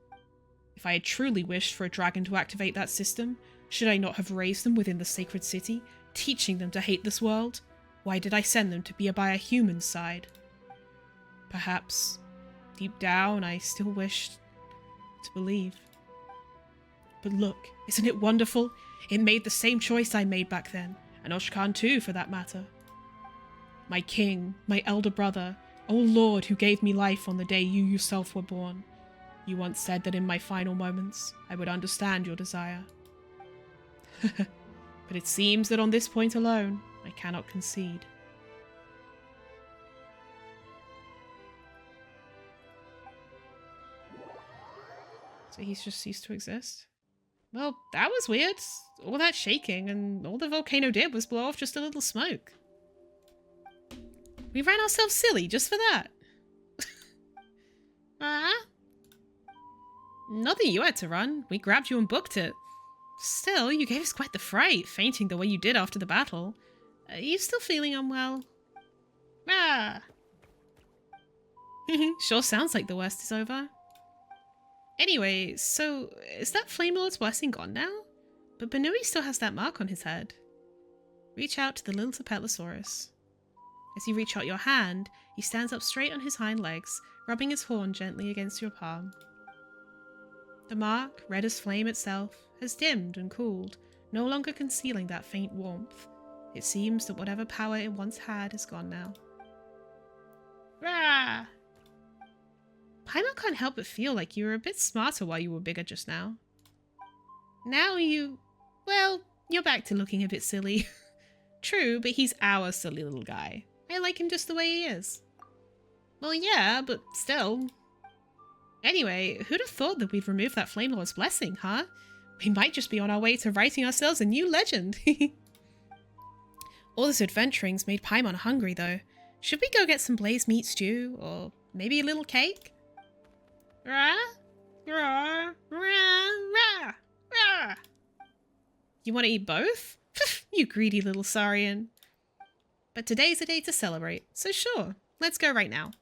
If I had truly wished for a dragon to activate that system, should I not have raised them within the sacred city, teaching them to hate this world? Why did I send them to be by a human's side? Perhaps, deep down, I still wished to believe. But look, isn't it wonderful? It made the same choice I made back then, and Oshkan too, for that matter. My king, my elder brother, O Lord who gave me life on the day you yourself were born. You once said that in my final moments, I would understand your desire. But it seems that on this point alone, I cannot concede. So he's just ceased to exist? Well, that was weird. All that shaking, and all the volcano did was blow off just a little smoke. We ran ourselves silly just for that. Not that you had to run. We grabbed you and booked it. Still, you gave us quite the fright, fainting the way you did after the battle. Are you still feeling unwell? Ah! Sure sounds like the worst is over. Anyway, so is that Flame Lord's blessing gone now? But Banui still has that mark on his head. Reach out to the little Tapetlosaurus. As you reach out your hand, he stands up straight on his hind legs, rubbing his horn gently against your palm. The mark, red as flame itself, has dimmed and cooled, no longer concealing that faint warmth. It seems that whatever power it once had is gone now. Rah! Paimon can't help but feel like you were a bit smarter while you were bigger just now. Now well, you're back to looking a bit silly. True, but he's our silly little guy. I like him just the way he is. Well, yeah, but still. Anyway, who'd have thought that we'd remove that Flame Lord's blessing, huh? We might just be on our way to writing ourselves a new legend. All this adventuring's made Paimon hungry, though. Should we go get some blaze meat stew, or maybe a little cake? Rah? Rah? Rah? Rah? Rah? You want to eat both? You greedy little Saurian. But today's a day to celebrate, so sure, let's go right now.